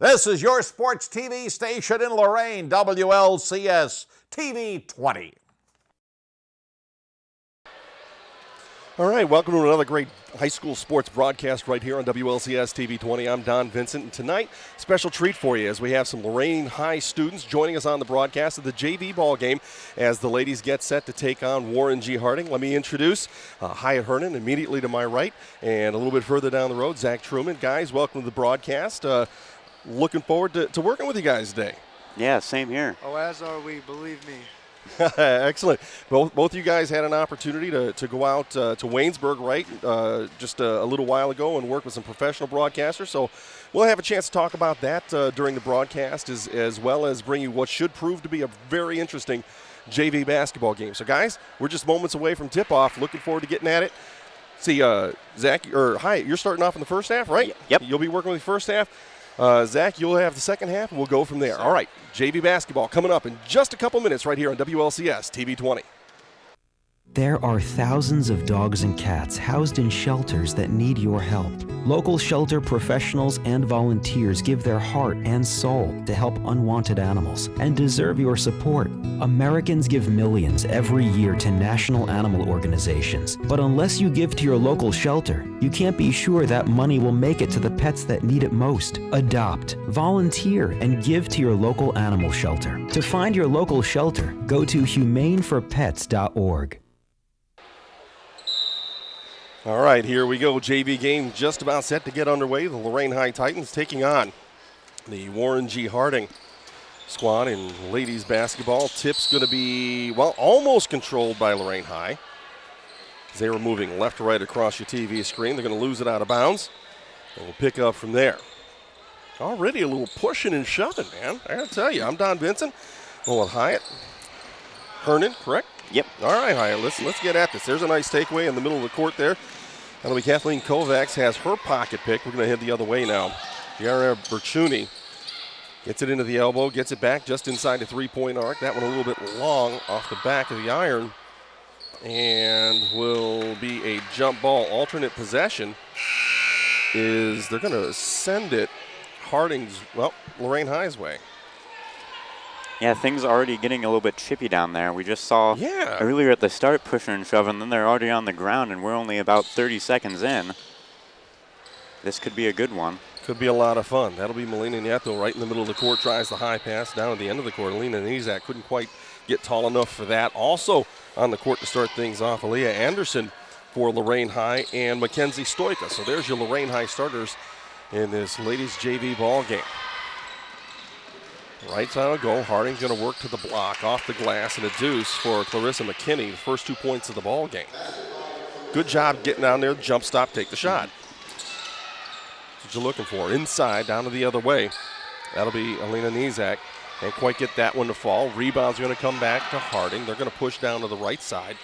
This is your sports TV station in Lorain, WLCS TV 20. All right, welcome to another great high school sports broadcast right here on WLCS TV 20. I'm Don Vincent, and tonight, special treat for you as we have some Lorain High students joining us on the broadcast of the JV ball game as the ladies get set to take on Warren G. Harding. Let me introduce Hyatt Hernan immediately to my right, and a little bit further down the road, Zach Truman. Guys, welcome to the broadcast. Looking forward to working with you guys today. Yeah, same here. Oh, as are we, believe me. Excellent. Both you guys had an opportunity to go out to Waynesburg, right, just a little while ago and work with some professional broadcasters. So we'll have a chance to talk about that during the broadcast as well as bring you what should prove to be a very interesting JV basketball game. So, guys, we're just moments away from tip-off. Looking forward to getting at it. See, Zach, or Hyatt, you're starting off in the first half, right? Yep. You'll be working with the first half. Zach, you'll have the second half, and we'll go from there. All right, JV basketball coming up in just a couple minutes right here on WLCS TV 20. There are thousands of dogs and cats housed in shelters that need your help. Local shelter professionals and volunteers give their heart and soul to help unwanted animals and deserve your support. Americans give millions every year to national animal organizations, but unless you give to your local shelter, you can't be sure that money will make it to the pets that need it most. Adopt, volunteer, and give to your local animal shelter. To find your local shelter, go to humaneforpets.org. All right, here we go. JV game just about set to get underway. The Lorain High Titans taking on the Warren G. Harding squad in ladies basketball. Tip's going to be, well, almost controlled by Lorain High. They were moving left to right across your TV screen. They're going to lose it out of bounds, and we'll pick up from there. Already a little pushing and shoving, man. I got to tell you, I'm Don Vincent. Well, with Hyatt. Hernan, correct? Yep. All right, Hyatt, let's get at this. There's a nice takeaway in the middle of the court there. That'll be Kathleen Kovacs has her pocket pick. We're going to head the other way now. Yara Berchuni gets it into the elbow, gets it back just inside the three-point arc. That one a little bit long off the back of the iron. And will be a jump ball. Alternate possession is they're going to send it Harding's, well, Lorain High's way. Yeah, things are already getting a little bit chippy down there. We just saw earlier at the start pushing and shoving, then they're already on the ground, and we're only about 30 seconds in. This could be a good one. Could be a lot of fun. That'll be Melina Nieto right in the middle of the court, tries the high pass down at the end of the court. Alina Nizak couldn't quite get tall enough for that. Also on the court to start things off, Aaliyah Anderson for Lorain High and Mackenzie Stoika. So there's your Lorain High starters in this ladies JV ball game. Right side of goal. Harding's going to work to the block, off the glass, and a deuce for Clarissa McKinney, the first 2 points of the ball game. Good job getting down there, jump stop, take the shot. That's what you're looking for. Inside, down to the other way. That'll be Alina Nizak. Can't quite get that one to fall. Rebound's going to come back to Harding. They're going to push down to the right side.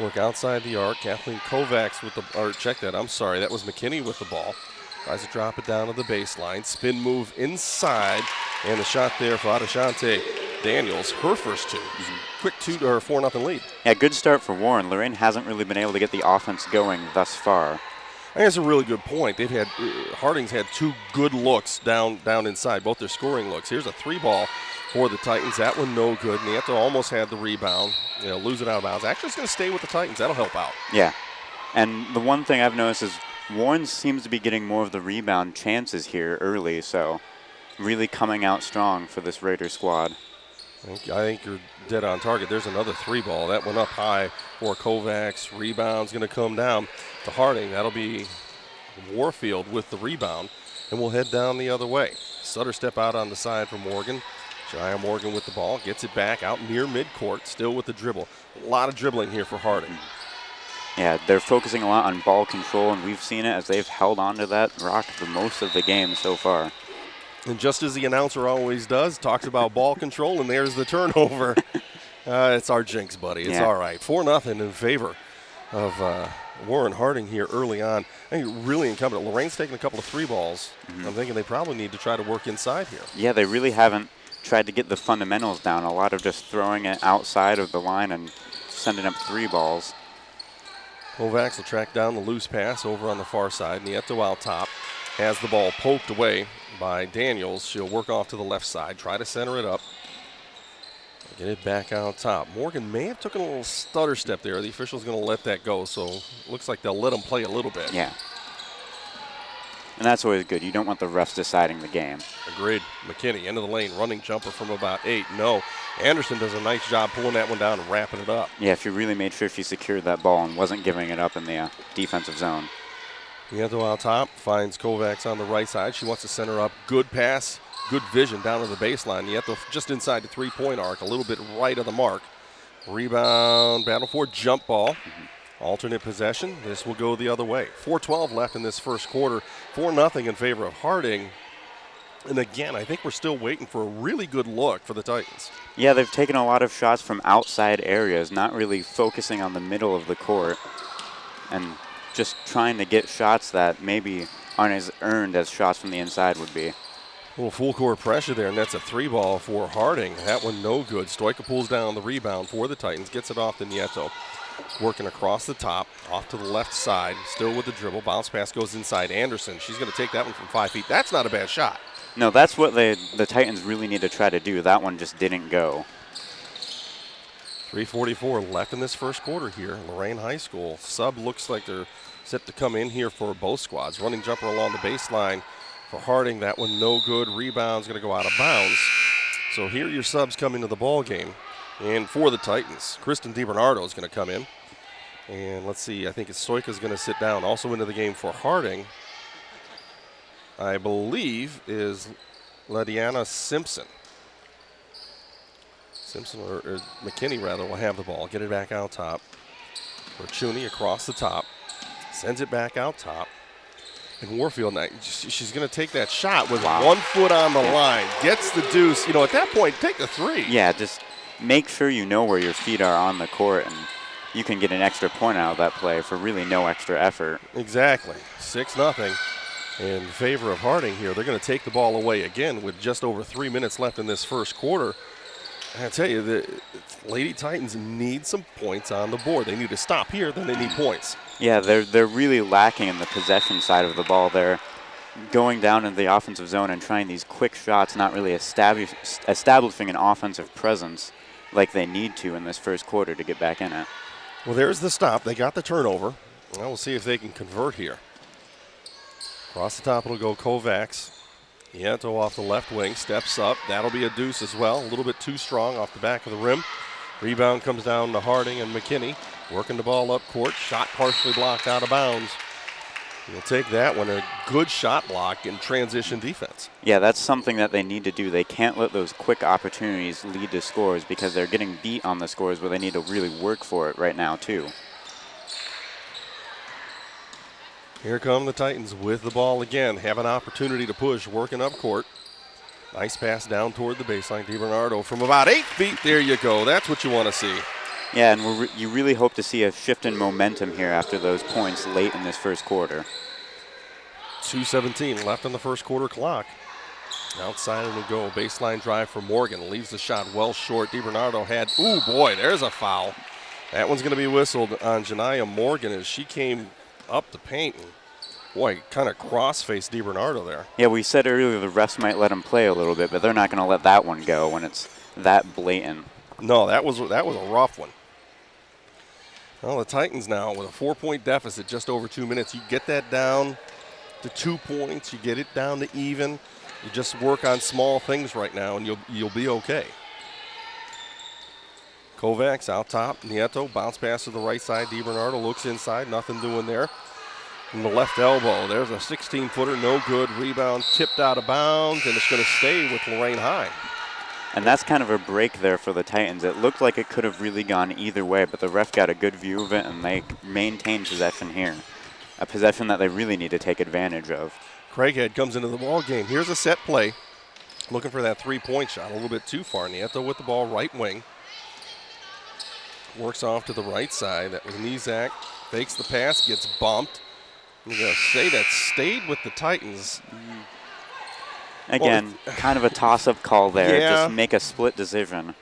Work outside the arc. Kathleen Kovacs with the, or check that, I'm sorry, that was McKinney with the ball. Tries to drop it down to the baseline. Spin move inside. And the shot there for Adeshante Daniels. Her first two. Quick 4-0 lead. Yeah, good start for Warren. Lorain hasn't really been able to get the offense going thus far. I think that's a really good point. They've had Harding's had two good looks down inside, both their scoring looks. Here's a three ball for the Titans. That one no good. Nieto almost had the rebound. Lose it out of bounds. Actually, it's going to stay with the Titans. That'll help out. Yeah. And the one thing I've noticed is Warren seems to be getting more of the rebound chances here early, so really coming out strong for this Raider squad. I think you're dead on target. There's another three ball. That went up high for Kovacs. Rebound's going to come down to Harding. That'll be Warfield with the rebound, and we'll head down the other way. Sutter step out on the side for Morgan. Shia Morgan with the ball. Gets it back out near midcourt, still with the dribble. A lot of dribbling here for Harding. Yeah, they're focusing a lot on ball control, and we've seen it as they've held on to that rock for most of the game so far. And just as the announcer always does, talks about ball control, and there's the turnover. It's our jinx, buddy. It's all right. 4-0 in favor of Warren Harding here early on. I think really incumbent. Lorain's taking a couple of three balls. I'm thinking they probably need to try to work inside here. Yeah, they really haven't tried to get the fundamentals down. A lot of just throwing it outside of the line and sending up three balls. Kovacs will track down the loose pass over on the far side. Nieto out top has the ball poked away by Daniels. She'll work off to the left side, try to center it up. Get it back out top. Morgan may have taken a little stutter step there. The official's going to let that go, so looks like they'll let him play a little bit. Yeah. And that's always good. You don't want the refs deciding the game. Agreed. McKinney, end of the lane, running jumper from about 8. No. Anderson does a nice job pulling that one down and wrapping it up. Yeah, she really made sure she secured that ball and wasn't giving it up in the defensive zone. Nieto out top, finds Kovacs on the right side. She wants to center up. Good pass. Good vision down to the baseline. Nieto just inside the three-point arc, a little bit right of the mark. Rebound, battle for jump ball. Alternate possession. This will go the other way. 4:12 left in this first quarter. 4-0 in favor of Harding. And again, I think we're still waiting for a really good look for the Titans. Yeah, they've taken a lot of shots from outside areas, not really focusing on the middle of the court, and just trying to get shots that maybe aren't as earned as shots from the inside would be. A little full court pressure there, and that's a 3-ball for Harding. That one no good. Stoika pulls down the rebound for the Titans, gets it off to Nieto. Working across the top, off to the left side, still with the dribble. Bounce pass goes inside Anderson. She's going to take that one from 5 feet. That's not a bad shot. No, that's what the Titans really need to try to do. That one just didn't go. 3:44 left in this first quarter here. Lorain High School. Sub looks like they're set to come in here for both squads. Running jumper along the baseline for Harding. That one no good. Rebound's going to go out of bounds. So here your subs come into the ball game. And for the Titans, Kristen DiBernardo is going to come in. And let's see, I think it's Stoika's going to sit down. Also into the game for Harding, I believe, is Ladiana Simpson. Or McKinney, rather, will have the ball. Get it back out top. Fortuny across the top. Sends it back out top. And Warfield, she's going to take that shot with 1 foot on the line. Gets the deuce. You know, at that point, take the 3. Yeah, just make sure you know where your feet are on the court, and you can get an extra point out of that play for really no extra effort. Exactly. 6-0 in favor of Harding here. They're going to take the ball away again with just over 3 minutes left in this first quarter. I tell you, the Lady Titans need some points on the board. They need to stop here, then they need points. Yeah, they're really lacking in the possession side of the ball. They're going down into the offensive zone and trying these quick shots, not really establishing an offensive presence like they need to in this first quarter to get back in it. Well, there's the stop. They got the turnover. Well, we'll see if they can convert here. Across the top, it'll go Kovacs. Nieto off the left wing, steps up. That'll be a deuce as well. A little bit too strong off the back of the rim. Rebound comes down to Harding and McKinney. Working the ball up court. Shot partially blocked out of bounds. You'll take that one. A good shot block in transition defense. Yeah, that's something that they need to do. They can't let those quick opportunities lead to scores because they're getting beat on the scores where they need to really work for it right now, too. Here come the Titans with the ball again. Have an opportunity to push, working up court. Nice pass down toward the baseline. DiBernardo from about 8 feet. There you go. That's what you want to see. Yeah, and you really hope to see a shift in momentum here after those points late in this first quarter. 2:17 left on the first quarter clock. Outside it'll go. Baseline drive for Morgan. Leaves the shot well short. DiBernardo had, ooh boy, there's a foul. That one's going to be whistled on Janiyah Morgan as she came up the paint. And boy, kind of cross-faced DiBernardo there. Yeah, we said earlier the refs might let him play a little bit, but they're not going to let that one go when it's that blatant. No, that was a rough one. Well, the Titans now with a 4-point deficit, just over 2 minutes. You get that down to 2 points. You get it down to even. You just work on small things right now, and you'll be okay. Kovacs out top. Nieto bounce pass to the right side. DiBernardo looks inside. Nothing doing there. From the left elbow, there's a 16-footer. No good. Rebound tipped out of bounds, and it's going to stay with Lorain High. And that's kind of a break there for the Titans. It looked like it could have really gone either way, but the ref got a good view of it, and they maintained possession here. A possession that they really need to take advantage of. Craighead comes into the ball game. Here's a set play. Looking for that three-point shot. A little bit too far. Nieto with the ball, right wing. Works off to the right side. That was Nizak. Fakes the pass, gets bumped. I'm going to say that stayed with the Titans. Again, kind of a toss-up call there. Yeah. Just make a split decision.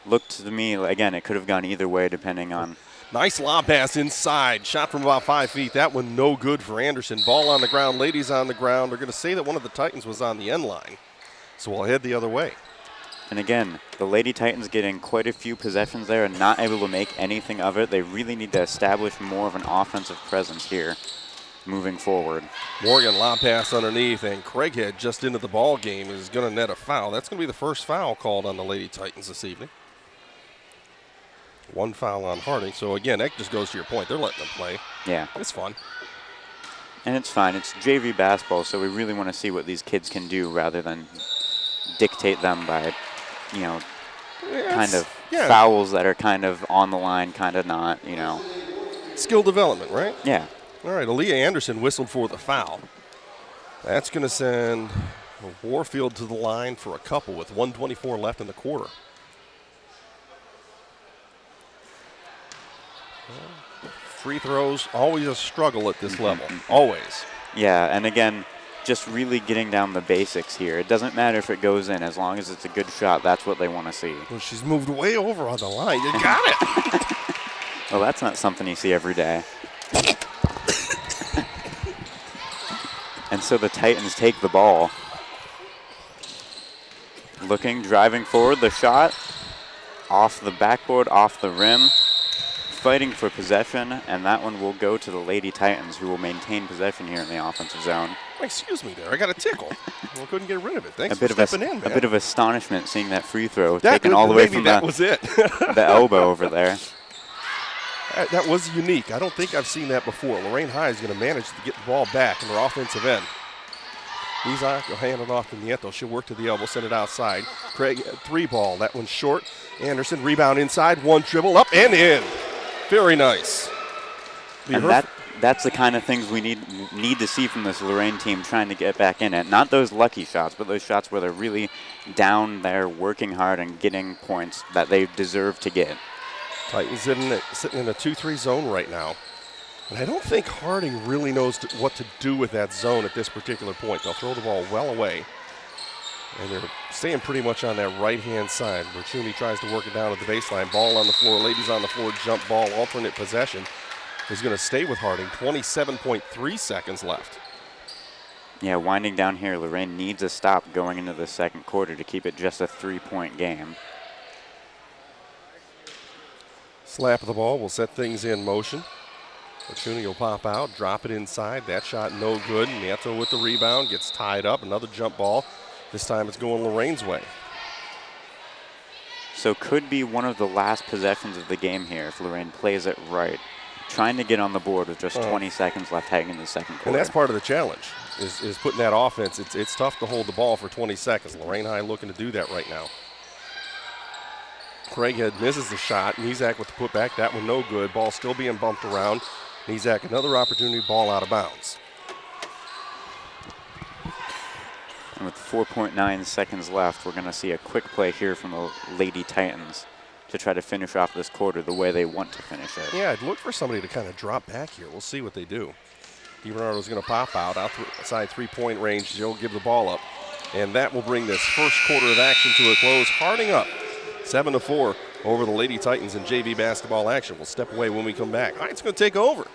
Looked to me, again, it could have gone either way depending on Nice lob pass inside. Shot from about 5 feet. That one no good for Anderson. Ball on the ground. Ladies on the ground. They're going to say that one of the Titans was on the end line. So we'll head the other way. And again, the Lady Titans getting quite a few possessions there and not able to make anything of it. They really need to establish more of an offensive presence here moving forward. Morgan lob pass underneath, and Craighead just into the ball game is going to net a foul. That's going to be the first foul called on the Lady Titans this evening. One foul on Harding. So, again, that just goes to your point. They're letting them play. Yeah. It's fun. And it's fine. It's JV basketball, so we really want to see what these kids can do rather than dictate them by, you know, fouls that are kind of on the line, kind of not, you know. Skill development, right? Yeah. All right, Aaliyah Anderson whistled for the foul. That's going to send Warfield to the line for a couple with 1:24 left in the quarter. Free throws, always a struggle at this level, always. Yeah, and again, just really getting down the basics here. It doesn't matter if it goes in, as long as it's a good shot, that's what they want to see. Well, she's moved way over on the line. You got it. Well, that's not something you see every day. And so the Titans take the ball. Looking, driving forward, the shot. Off the backboard, off the rim. Fighting for possession, and that one will go to the Lady Titans, who will maintain possession here in the offensive zone. Excuse me there, I got a tickle. Well, couldn't get rid of it. Thanks for stepping in, man. A bit of astonishment seeing that free throw taken all the way from that was it. the elbow over there. That was unique. I don't think I've seen that before. Lorain High is going to manage to get the ball back in their offensive end. Izak will hand it off to Nieto. She'll work to the elbow, send it outside. Craig, 3-ball. That one's short. Anderson, rebound inside. One dribble, up and in. Very nice. And that's the kind of things we need to see from this Lorain team trying to get back in it. Not those lucky shots, but those shots where they're really down there working hard and getting points that they deserve to get. Titans sitting in a 2-3 zone right now. And I don't think Harding really knows what to do with that zone at this particular point. They'll throw the ball well away. And they're staying pretty much on that right-hand side. Bertuni tries to work it down at the baseline. Ball on the floor. Ladies on the floor. Jump ball. Alternate possession is going to stay with Harding. 27.3 seconds left. Yeah, winding down here, Lorain needs a stop going into the second quarter to keep it just a 3-point game. Slap of the ball will set things in motion. Bertuni will pop out, drop it inside. That shot no good. Nieto with the rebound, gets tied up. Another jump ball. This time it's going Lorain's way. So could be one of the last possessions of the game here if Lorain plays it right. Trying to get on the board with just 20 seconds left heading in the second quarter. And that's part of the challenge, is putting that offense. It's tough to hold the ball for 20 seconds. Lorain High looking to do that right now. Craighead misses the shot. Nizak with the putback. That one no good. Ball still being bumped around. Nizak another opportunity, ball out of bounds. And with 4.9 seconds left, we're going to see a quick play here from the Lady Titans to try to finish off this quarter the way they want to finish it. Yeah, I'd look for somebody to kind of drop back here. We'll see what they do. DiBernardo's going to pop outside 3-point range. Joe give the ball up. And that will bring this first quarter of action to a close. Harding up 7-4 over the Lady Titans in JV basketball action. We'll step away when we come back. All right, it's going to take over.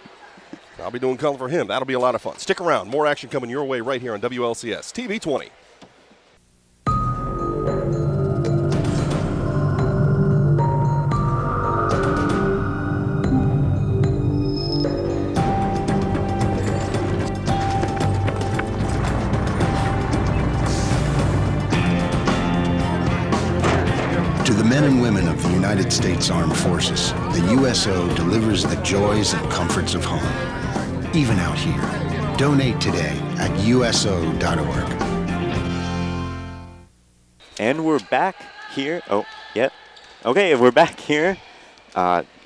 I'll be doing color for him. That'll be a lot of fun. Stick around. More action coming your way right here on WLCS TV 20. To the men and women of the United States Armed Forces, the USO delivers the joys and comforts of home. Even out here. Donate today at USO.org. And we're back here. Oh, yep. Okay, we're back here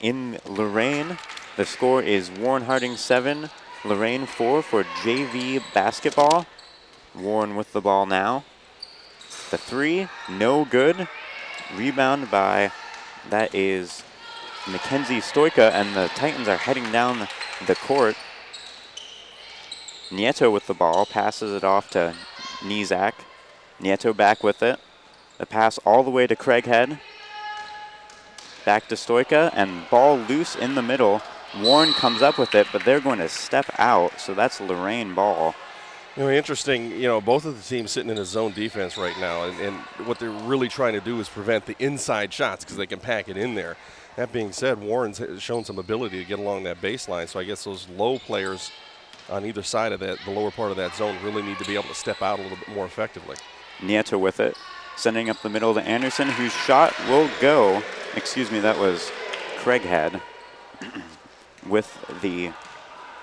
in Lorain. The score is Warren Harding 7, Lorain 4 for JV basketball. Warren with the ball now. The 3, no good. Rebound by, that is Mackenzie Stoika, and the Titans are heading down the court. Nieto with the ball, passes it off to Nizak. Nieto back with it. The pass all the way to Craighead. Back to Stoika, and ball loose in the middle. Warren comes up with it, but they're going to step out, so that's Lorain ball. Interesting, both of the teams sitting in a zone defense right now, and what they're really trying to do is prevent the inside shots because they can pack it in there. That being said, Warren's shown some ability to get along that baseline, so I guess those low players on either side of that, the lower part of that zone, really need to be able to step out a little bit more effectively. Nieto with it, sending up the middle to Anderson, whose shot will go. Excuse me, that was Craighead with the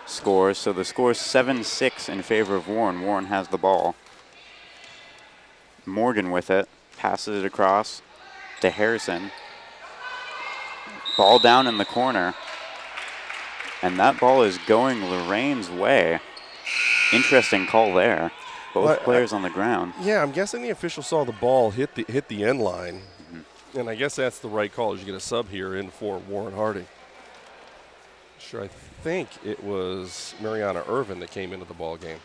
score. So the score is 7-6 in favor of Warren. Warren has the ball. Morgan with it, passes it across to Harrison. Ball down in the corner. And that ball is going Lorain's way. Interesting call there. Both players on the ground. Yeah, I'm guessing the official saw the ball hit the end line. And I guess that's the right call as you get a sub here in for Warren Harding. Sure, I think it was Mariana Irvin that came into the ball game.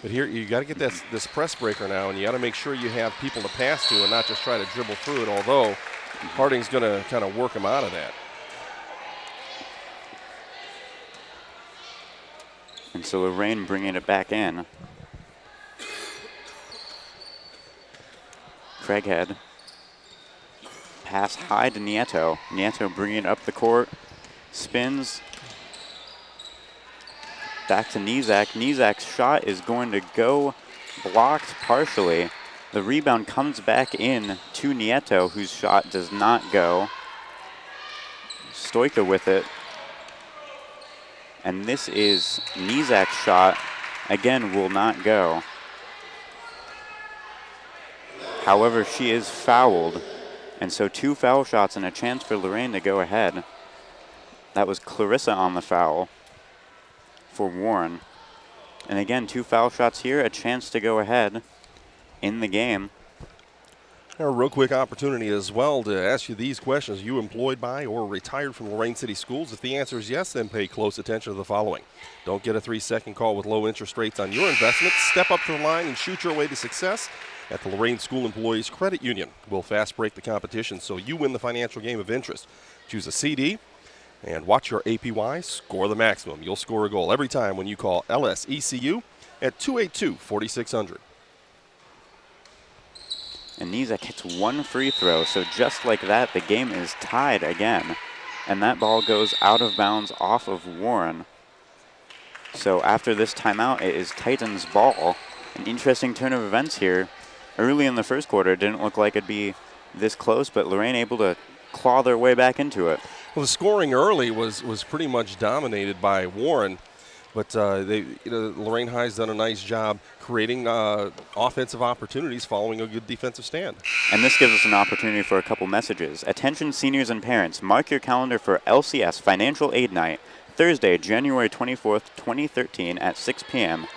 But here you got to get this press breaker now, and you got to make sure you have people to pass to and not just try to dribble through it, although Harding's going to kind of work him out of that. And so Lorain bringing it back in. Craighead. Pass high to Nieto. Nieto bringing it up the court. Spins. Back to Nizak. Nizak's shot is going to go blocked partially. The rebound comes back in to Nieto, whose shot does not go. Stoika with it. And this is Nizak's shot. Again, will not go. However, she is fouled. And so 2 foul shots and a chance for Lorain to go ahead. That was Clarissa on the foul for Warren. And again, 2 foul shots here, a chance to go ahead in the game. A real quick opportunity as well to ask you these questions. Are you employed by or retired from Lorain City Schools? If the answer is yes, then pay close attention to the following. Don't get a 3-second call with low interest rates on your investments. Step up to the line and shoot your way to success at the Lorain School Employees Credit Union. We'll fast break the competition so you win the financial game of interest. Choose a CD and watch your APY score the maximum. You'll score a goal every time when you call LSECU at 282-4600. And Nizak hits 1 free throw, so just like that, the game is tied again. And that ball goes out of bounds off of Warren. So after this timeout, it is Titans' ball. An interesting turn of events here. Early in the first quarter, it didn't look like it'd be this close, but Lorain able to claw their way back into it. Well, the scoring early was pretty much dominated by Warren. But Lorain High's done a nice job creating offensive opportunities following a good defensive stand. And this gives us an opportunity for a couple messages. Attention seniors and parents, mark your calendar for LCS Financial Aid Night, Thursday, January 24th, 2013 at 6 p.m.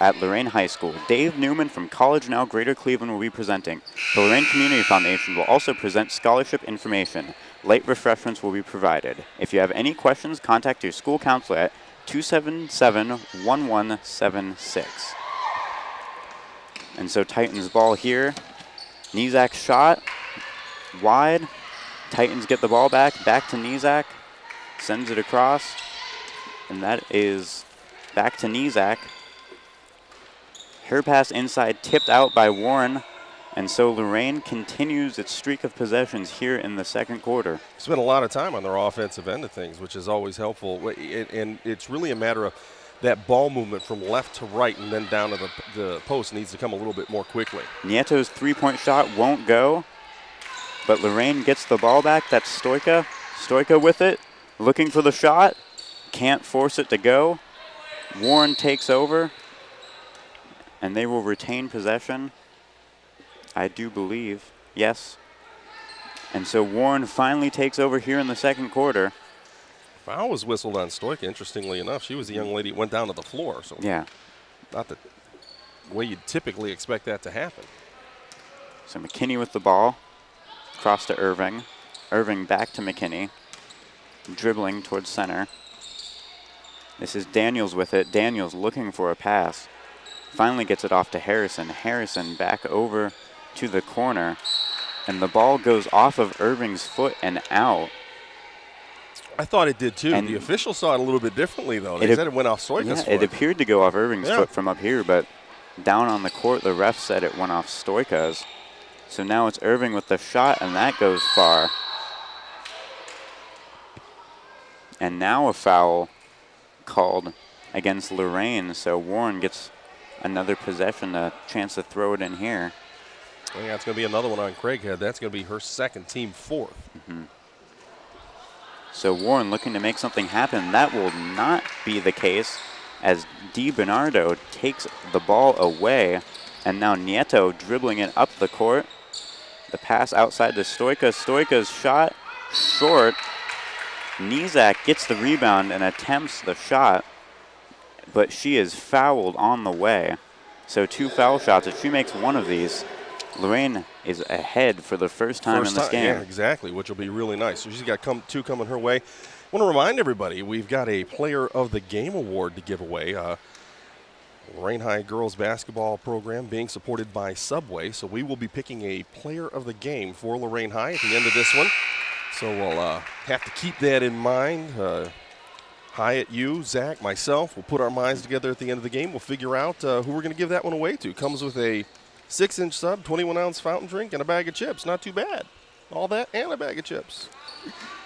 at Lorain High School. Dave Newman from College Now Greater Cleveland will be presenting. The Lorain Community Foundation will also present scholarship information. Late refreshments will be provided. If you have any questions, contact your school counselor at 277-1176. And so Titans ball here. Nizak's shot, wide. Titans get the ball back to Nizak. Sends it across. And that is back to Nizak. Her pass inside, tipped out by Warren. And so Lorain continues its streak of possessions here in the second quarter. Spent a lot of time on their offensive end of things, which is always helpful. And it's really a matter of that ball movement from left to right and then down to the post needs to come a little bit more quickly. Nieto's three-point shot won't go, but Lorain gets the ball back. That's Stoika. Stoika with it, looking for the shot. Can't force it to go. Warren takes over, and they will retain possession. I do believe, yes. And so Warren finally takes over here in the second quarter. Foul was whistled on Stoika, interestingly enough. She was the young lady who went down to the floor. So yeah. Not the way you'd typically expect that to happen. So McKinney with the ball. Cross to Irving. Irving back to McKinney. Dribbling towards center. This is Daniels with it. Daniels looking for a pass. Finally gets it off to Harrison. Harrison back over to the corner. And the ball goes off of Irving's foot and out. I thought it did too. And the officials saw it a little bit differently, though. They said it went off Stoika's foot. It appeared to go off Irving's foot from up here, but down on the court, the ref said it went off Stoika's. So now it's Irving with the shot, and that goes far. And now a foul called against Lorain, so Warren gets another possession, a chance to throw it in here. Well, yeah, it's going to be another one on Craighead. That's going to be her second, team fourth. So Warren looking to make something happen. That will not be the case as DiBernardo takes the ball away. And now Nieto dribbling it up the court. The pass outside to Stoika. Stoika's shot short. Nizak gets the rebound and attempts the shot, but she is fouled on the way. So 2 foul shots. If she makes one of these, Lorain is ahead for the first time in this game. Yeah, exactly, which will be really nice. So she's got 2 coming her way. I want to remind everybody, we've got a Player of the Game award to give away. Lorain High girls basketball program being supported by Subway. So we will be picking a Player of the Game for Lorain High at the end of this one. So we'll have to keep that in mind. Hyatt, you, Zach, myself, we'll put our minds together at the end of the game. We'll figure out who we're going to give that one away to. Comes with a 6-inch sub, 21-ounce fountain drink, and a bag of chips. Not too bad. All that and a bag of chips.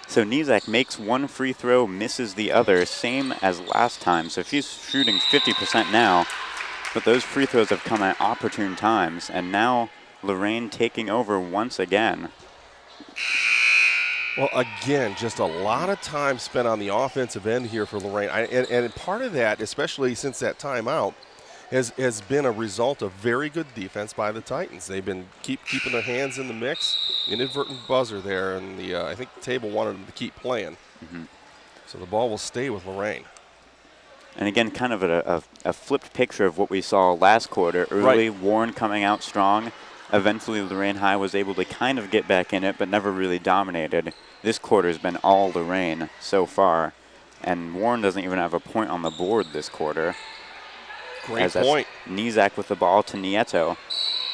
So Nizak makes one free throw, misses the other, same as last time. So she's shooting 50% now, but those free throws have come at opportune times. And now Lorain taking over once again. Well, again, just a lot of time spent on the offensive end here for Lorain. And part of that, especially since that timeout, has been a result of very good defense by the Titans. They've been keeping their hands in the mix. Inadvertent buzzer there, and I think the table wanted them to keep playing. So the ball will stay with Lorain. And again, kind of a flipped picture of what we saw last quarter. Early, Warren coming out strong. Eventually, Lorain High was able to kind of get back in it, but never really dominated. This quarter has been all Lorain so far, and Warren doesn't even have a point on the board this quarter. Great point. Nizak with the ball to Nieto.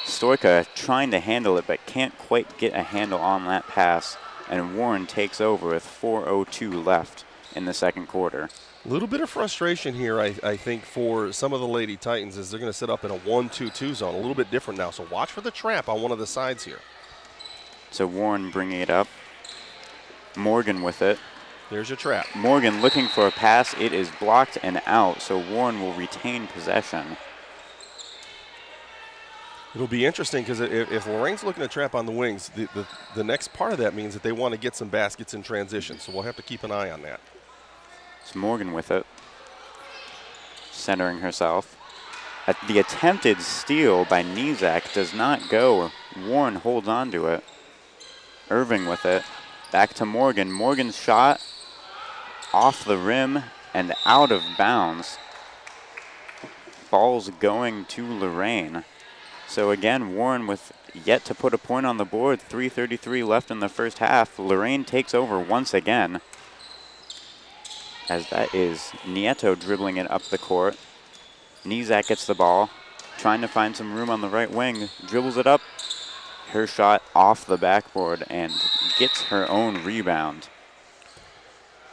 Stoika trying to handle it, but can't quite get a handle on that pass, and Warren takes over with 4:02 left in the second quarter. A little bit of frustration here, I think, for some of the Lady Titans as they're going to set up in a 1-2-2 zone, a little bit different now. So watch for the trap on one of the sides here. So Warren bringing it up. Morgan with it. There's your trap. Morgan looking for a pass. It is blocked and out, so Warren will retain possession. It'll be interesting because if Lorain's looking to trap on the wings, the next part of that means that they want to get some baskets in transition. So we'll have to keep an eye on that. It's Morgan with it, centering herself. The attempted steal by Nizak does not go. Warren holds on to it. Irving with it. Back to Morgan. Morgan's shot off the rim and out of bounds. Ball's going to Lorain. So again, Warren with yet to put a point on the board. 3:33 left in the first half. Lorain takes over once again, as that is Nieto dribbling it up the court. Nizak gets the ball, trying to find some room on the right wing, dribbles it up. Her shot off the backboard and gets her own rebound.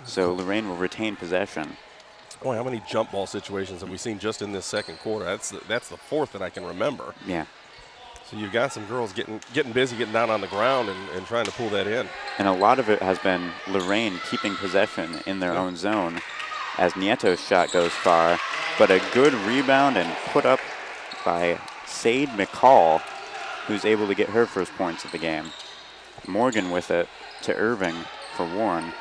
So Lorain will retain possession. Boy, how many jump ball situations have we seen just in this second quarter? That's the fourth that I can remember. Yeah. So you've got some girls getting busy, getting down on the ground and trying to pull that in. And a lot of it has been Lorain keeping possession in their own zone as Nieto's shot goes far. But a good rebound and put up by Sade McCall, who's able to get her first points of the game. Morgan with it to Irving for Warren.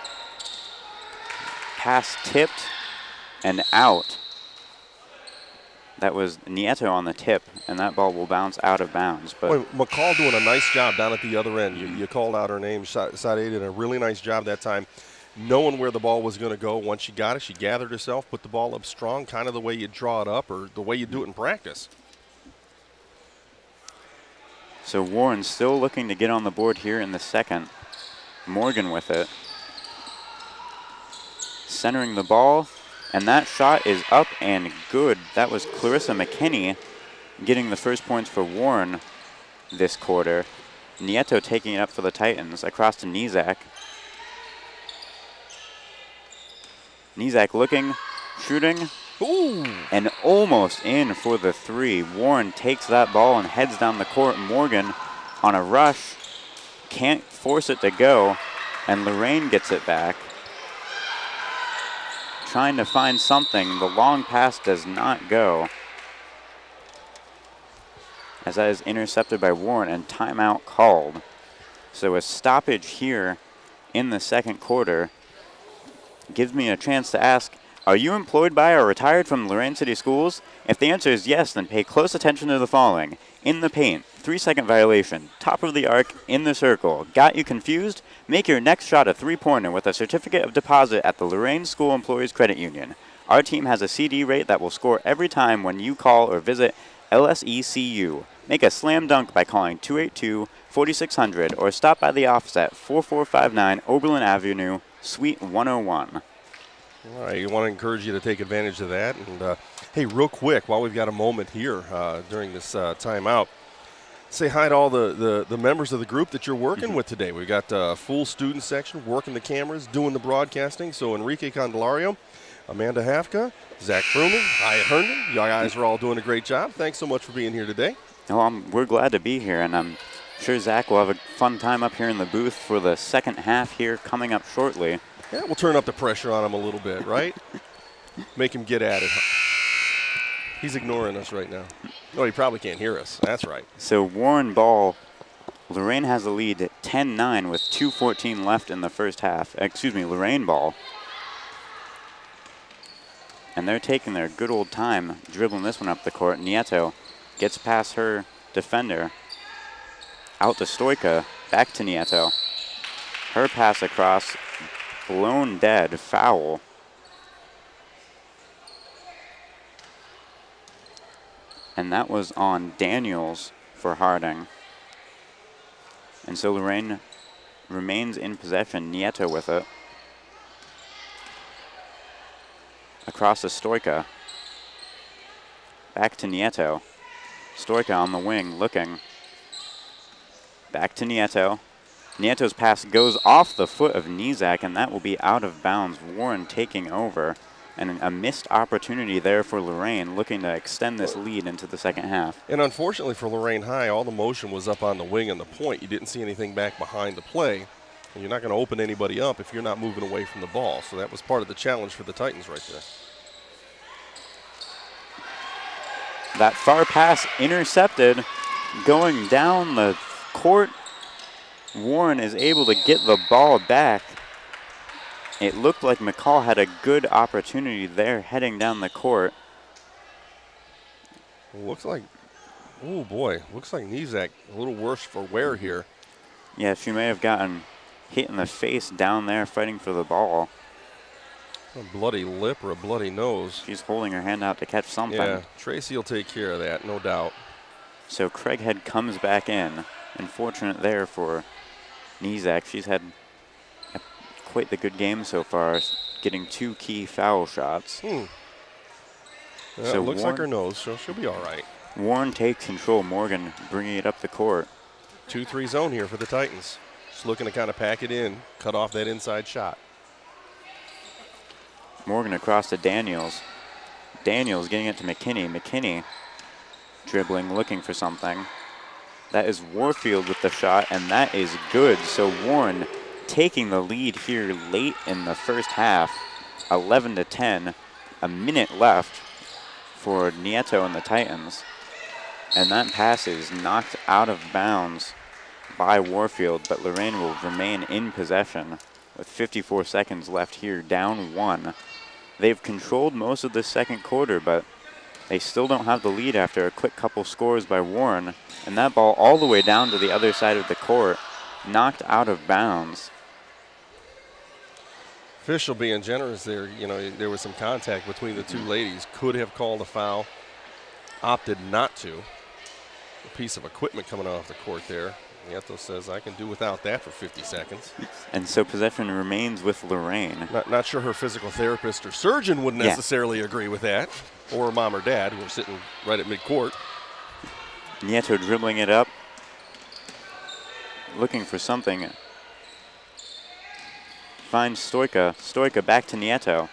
Pass tipped and out. That was Nieto on the tip, and that ball will bounce out of bounds. But boy, McCall doing a nice job down at the other end. You called out her name. Sade did a really nice job that time, knowing where the ball was going to go. Once she got it, she gathered herself, put the ball up strong, kind of the way you draw it up or the way you do it in practice. So Warren still looking to get on the board here in the second. Morgan with it. Centering the ball, and that shot is up and good. That was Clarissa McKinney getting the first points for Warren this quarter. Nieto taking it up for the Titans, across to Nizak. Nizak looking, shooting, Ooh. and almost in for the 3. Warren takes that ball and heads down the court. Morgan on a rush, can't force it to go, and Lorain gets it back. Trying to find something. The long pass does not go, as that is intercepted by Warren and timeout called. So a stoppage here in the second quarter gives me a chance to ask, are you employed by or retired from Lorain City Schools? If the answer is yes, then pay close attention to the following. In the paint, 3-second violation, top of the arc, in the circle. Got you confused? Make your next shot a 3-pointer with a certificate of deposit at the Lorain School Employees Credit Union. Our team has a CD rate that will score every time when you call or visit LSECU. Make a slam dunk by calling 282-4600 or stop by the office at 4459 Oberlin Avenue, Suite 101. All right, you want to encourage you to take advantage of that. And, hey, real quick, while we've got a moment here during this timeout, say hi to all the members of the group that you're working with today. We've got a full student section working the cameras, doing the broadcasting. So Enrique Candelario, Amanda Hafka, Zach Fruman, Hyatt Herndon, you guys are all doing a great job. Thanks so much for being here today. Oh, we're glad to be here, and I'm sure Zach will have a fun time up here in the booth for the second half here coming up shortly. Yeah, we'll turn up the pressure on him a little bit, right? Make him get at it. He's ignoring us right now. No, he probably can't hear us. That's right. So Warren ball, Lorain has the lead at 10-9 with 2:14 left in the first half. Lorain ball. And they're taking their good old time dribbling this one up the court. Nieto gets past her defender. Out to Stoika, back to Nieto. Her pass across, blown dead, foul. And that was on Daniels for Harding. And so Lorain remains in possession. Nieto with it. Across to Stoika. Back to Nieto. Stoika on the wing, looking. Back to Nieto. Nieto's pass goes off the foot of Nizak, and that will be out of bounds. Warren taking over. And a missed opportunity there for Lorain, looking to extend this lead into the second half. And unfortunately for Lorain High, all the motion was up on the wing and the point. You didn't see anything back behind the play. And you're not going to open anybody up if you're not moving away from the ball. So that was part of the challenge for the Titans right there. That far pass intercepted, going down the court. Warren is able to get the ball back. It looked like McCall had a good opportunity there heading down the court. Looks like, oh boy, looks like Nizak a little worse for wear here. Yeah, she may have gotten hit in the face down there fighting for the ball. A bloody lip or a bloody nose. She's holding her hand out to catch something. Yeah, Tracy will take care of that, no doubt. So Craighead comes back in. Unfortunate there for Nizak. She's had quite the good game so far, getting 2 key foul shots. Yeah, so it looks like her nose, so she'll be all right. Warren takes control. Morgan bringing it up the court. 2-3 zone here for the Titans. Just looking to kind of pack it in, cut off that inside shot. Morgan across to Daniels. Daniels getting it to McKinney. McKinney dribbling, looking for something. That is Warfield with the shot, and that is good. So Warren taking the lead here late in the first half, 11-10, a minute left for Nieto and the Titans. And that pass is knocked out of bounds by Warfield, but Lorain will remain in possession with 54 seconds left here, down 1. They've controlled most of the second quarter, but they still don't have the lead after a quick couple scores by Warren. And that ball all the way down to the other side of the court, knocked out of bounds. Official being generous there, you know, there was some contact between the two ladies. Could have called a foul, opted not to. A piece of equipment coming off the court there. Nieto says, I can do without that for 50 seconds. And so possession remains with Lorain. Not sure her physical therapist or surgeon would necessarily agree with that, or mom or dad who are sitting right at midcourt. Nieto dribbling it up. looking for something. Finds Stoika. Stoika back to Nieto.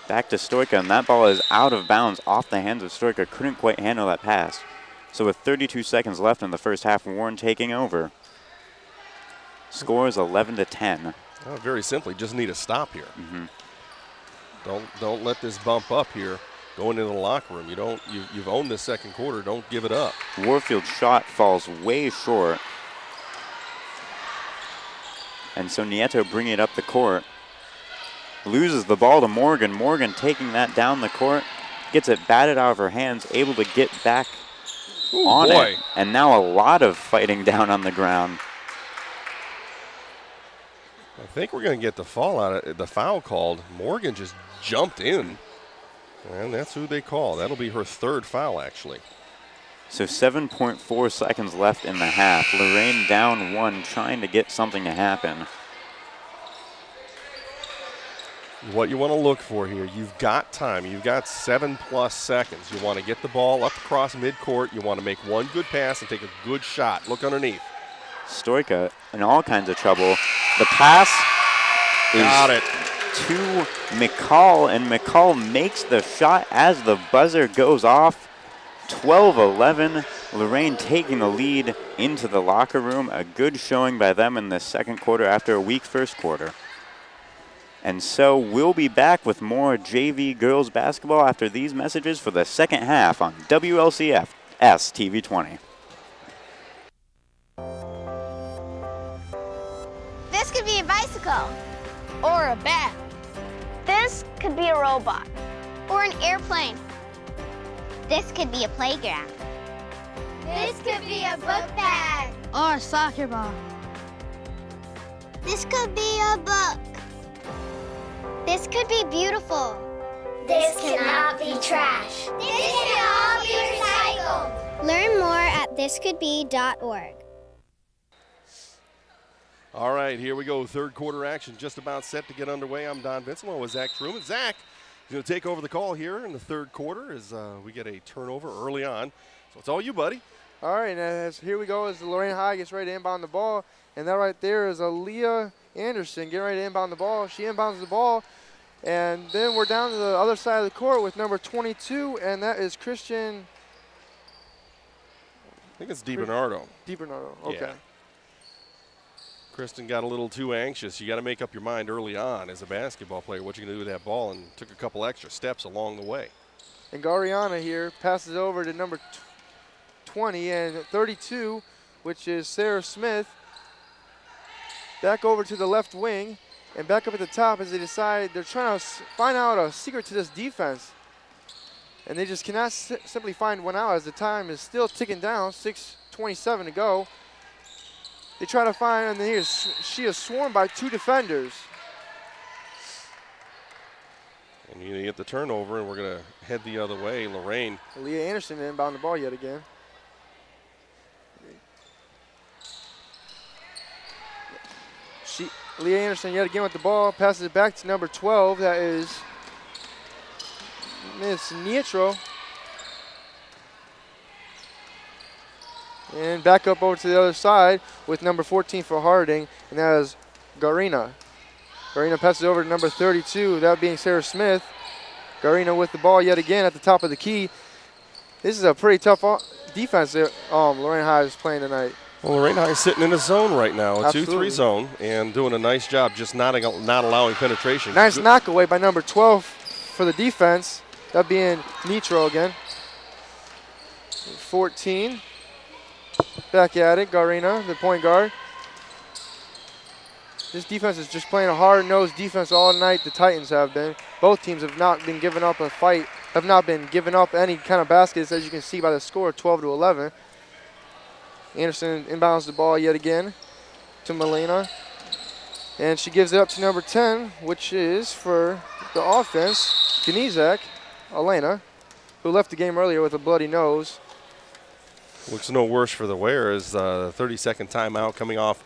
Back to Stoika, and that ball is out of bounds off the hands of Stoika. Couldn't quite handle that pass. So with 32 seconds left in the first half, Warren taking over. Score is 11-10. Oh, very simply, just need a stop here. Don't let this bump up here. Going into the locker room, you've owned this second quarter. Don't give it up. Warfield's shot falls way short. And so Nieto bringing it up the court. Loses the ball to Morgan. Morgan taking that down the court. Gets it batted out of her hands. Able to get back on it. And now a lot of fighting down on the ground. I think we're going to get the foul called. Morgan just jumped in. And that's who they call. That'll be her third foul, actually. So 7.4 seconds left in the half. Lorain down 1, trying to get something to happen. What you want to look for here, you've got time. You've got 7+ seconds. You want to get the ball up across midcourt. You want to make one good pass and take a good shot. Look underneath. Stoika in all kinds of trouble. The pass is to McCall, and McCall makes the shot as the buzzer goes off. 12-11, Lorain taking the lead into the locker room. A good showing by them in the second quarter after a weak first quarter. And so we'll be back with more JV girls basketball after these messages for the second half on WLCF TV 20. This could be a bicycle. Or a bat. This could be a robot. Or an airplane. This could be a playground. This could be a book bag. Or a soccer ball. This could be a book. This could be beautiful. This cannot be trash. This can all be recycled. Learn more at thiscouldbe.org. All right, here we go. Third quarter action just about set to get underway. I'm Don Vincent along with Zach Truman. Zach is going to take over the call here in the third quarter as we get a turnover early on. So it's all you, buddy. All right, and here we go as the Lorain High gets ready to inbound the ball. And that right there is Aaliyah Anderson getting ready to inbound the ball. She inbounds the ball. And then we're down to the other side of the court with number 22, and that is Christian. I think it's DiBernardo. DiBernardo, okay. Yeah. Kristen got a little too anxious. You got to make up your mind early on as a basketball player what you're going to do with that ball, and took a couple extra steps along the way. And Gariana here passes over to number 20 and 32, which is Sarah Smith. Back over to the left wing and back up at the top as they decide they're trying to find out a secret to this defense. And they just cannot simply find one out as the time is still ticking down, 6:27 to go. They try to find, and then she is swarmed by two defenders. And you get the turnover, and we're going to head the other way. Lorain. Leah Anderson inbound the ball yet again. Leah Anderson yet again with the ball, passes it back to number 12. That is Miss Nietro. And back up over to the other side with number 14 for Harding, and that is Garina. Garina passes over to number 32, that being Sarah Smith. Garina with the ball yet again at the top of the key. This is a pretty tough defense that Lorain High is playing tonight. Well, Lorain High is sitting in a zone right now, a Absolutely. 2-3 zone, and doing a nice job just not allowing penetration. Nice knock away by number 12 for the defense. That being Nitro again. 14. Back at it, Garina, the point guard. This defense is just playing a hard-nosed defense all night. The Titans have been. Both teams have not been giving up a fight, have not been giving up any kind of baskets, as you can see by the score, 12-11. Anderson inbounds the ball yet again to Melina. And she gives it up to number 10, which is for the offense, Ganizak, Elena, who left the game earlier with a bloody nose. Looks no worse for the wear as 30-second timeout coming off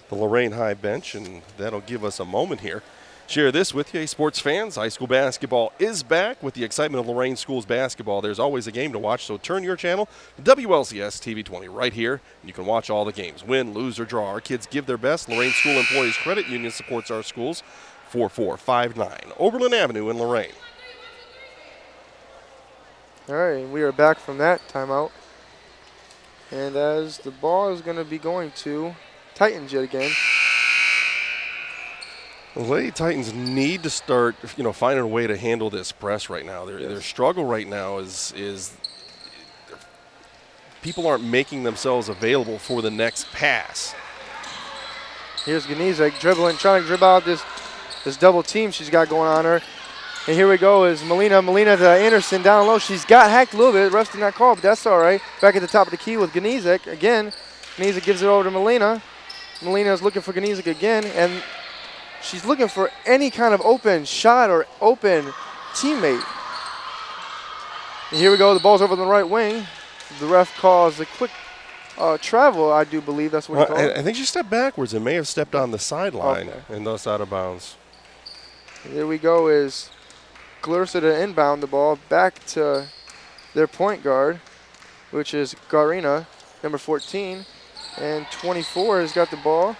the Lorain High bench, and that'll give us a moment here Share this with you, sports fans. High school basketball is back with the excitement of Lorain Schools basketball. There's always a game to watch, so turn your channel to WLCS TV 20 right here, and you can watch all the games. Win, lose, or draw. Our kids give their best. Lorain School Employees Credit Union supports our schools. 4459 Oberlin Avenue in Lorain. All right, and we are back from that timeout. And as the ball is going to be going to Titans yet again. The Lady Titans need to start, finding a way to handle this press right now. Their struggle right now is people aren't making themselves available for the next pass. Here's Ganizek dribbling, trying to dribble out this double team she's got going on her. And here we go is Melina. Melina to Anderson down low. She's got hacked a little bit. Ref did not call, but that's all right. Back at the top of the key with Ganizek again. Ganizek gives it over to Melina. Melina is looking for Ganizek again, and she's looking for any kind of open shot or open teammate. And here we go. The ball's over on the right wing. The ref calls a quick travel, I do believe. That's what he called it. I think she stepped backwards and may have stepped on the sideline and thus out of bounds. Here we go is Clarissa to inbound the ball back to their point guard, which is Garina, number 14. And 24 has got the ball.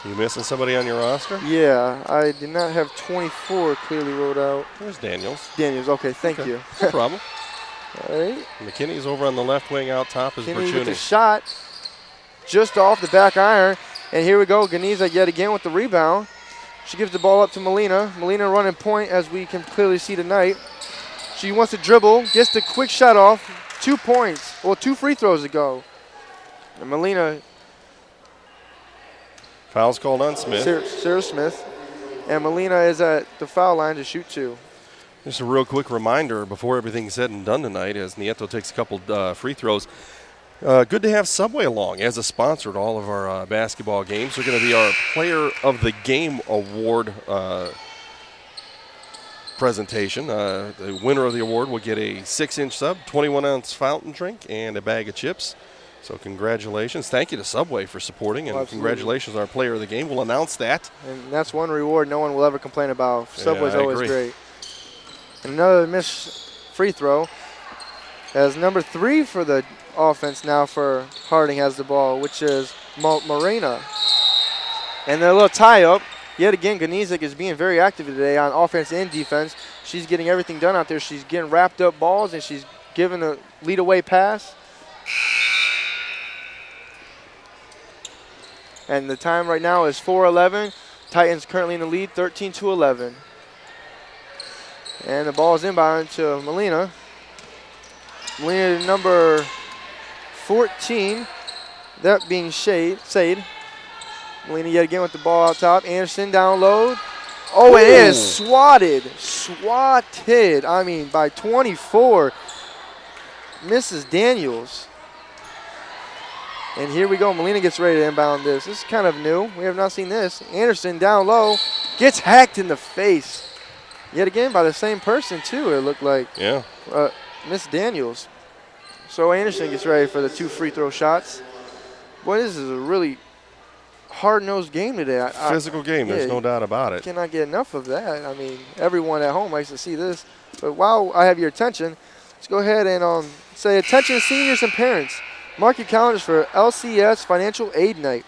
You missing somebody on your roster? Yeah, I did not have 24 clearly wrote out. There's Daniels. Daniels, okay, thank you. No problem. All right. McKinney's over on the left wing out top is McKinney with the Bertuni. shot just off the back iron. And here we go, Ganiza yet again with the rebound. She gives the ball up to Melina. Melina running point as we can clearly see tonight. She wants to dribble, gets the quick shot off. 2 points, well, 2 free throws to go. And Melina. Foul's called on Smith. Sarah Smith. And Melina is at the foul line to shoot 2. Just a real quick reminder before everything's said and done tonight as Nieto takes a couple free throws. Good to have Subway along as a sponsor to all of our basketball games. They're going to be our Player of the Game Award presentation. The winner of the award will get a 6-inch sub, 21-ounce fountain drink, and a bag of chips. So congratulations. Thank you to Subway for supporting, and congratulations on our Player of the Game. We'll announce that. And that's one reward no one will ever complain about. Subway's always great. And another missed free throw as number 3 for the offense now for Harding has the ball, which is Morena. And a little tie-up. Yet again, Ganizek is being very active today on offense and defense. She's getting everything done out there. She's getting wrapped up balls, and she's giving a lead-away pass. And the time right now is 4:11. Titans currently in the lead, 13-11. And the ball is inbound to Melina. Melina to number 14, that being Sade. Melina yet again with the ball out top. Anderson down low. Oh, it is swatted. Swatted. I mean, by 24. Mrs. Daniels. And here we go. Melina gets ready to inbound this. This is kind of new. We have not seen this. Anderson down low. Gets hacked in the face. Yet again by the same person, too, it looked like. Yeah. Miss Daniels. So Anderson gets ready for the 2 free throw shots. Boy, this is a really hard-nosed game today. Physical game, there's no doubt about it. Cannot get enough of that. I mean, everyone at home likes to see this. But while I have your attention, let's go ahead and say, attention seniors and parents. Mark your calendars for LCS Financial Aid Night.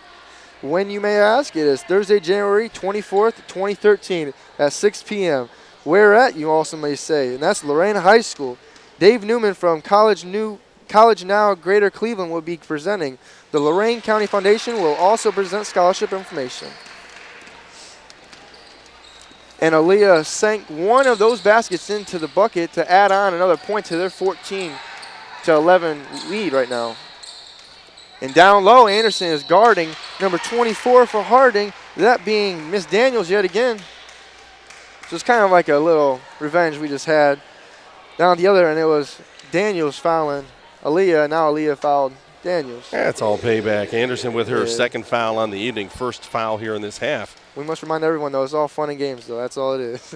When, you may ask, it is Thursday, January 24th, 2013 at 6 p.m. Where at, you also may say, and that's Lorain High School. Dave Newman from College Now Greater Cleveland will be presenting. The Lorain County Foundation will also present scholarship information. And Aaliyah sank one of those baskets into the bucket to add on another point to their 14-11 lead right now. And down low, Anderson is guarding number 24 for Harding, that being Miss Daniels yet again. So it's kind of like a little revenge we just had. Down at the other end, it was Daniels fouling Aaliyah. Now Aaliyah fouled Daniels. That's all payback. Anderson with her second foul on the evening, first foul here in this half. We must remind everyone, though, it's all fun and games, though. That's all it is.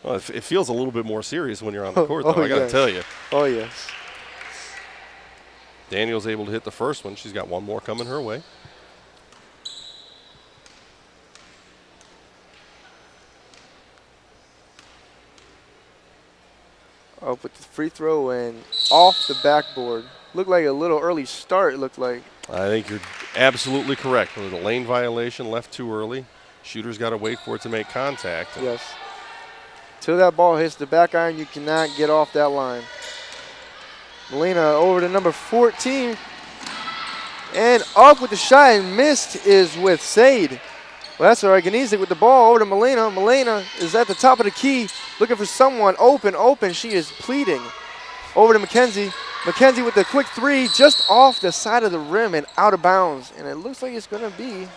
Well, it feels a little bit more serious when you're on the court, though, I got to tell you. Oh, yes. Daniel's able to hit the first one. She's got one more coming her way. Up with the free throw and off the backboard. Looked like a little early start, it looked like. I think you're absolutely correct. With a lane violation, left too early. Shooter's got to wait for it to make contact. Yes. Till that ball hits the back iron, you cannot get off that line. Molina over to number 14. And up with the shot and missed is with Sade. Well, that's all right. Ganizic with the ball over to Molina. Molina is at the top of the key, looking for someone open. She is pleading. Over to McKenzie. McKenzie with the quick three, just off the side of the rim and out of bounds. And it looks like it's going to be,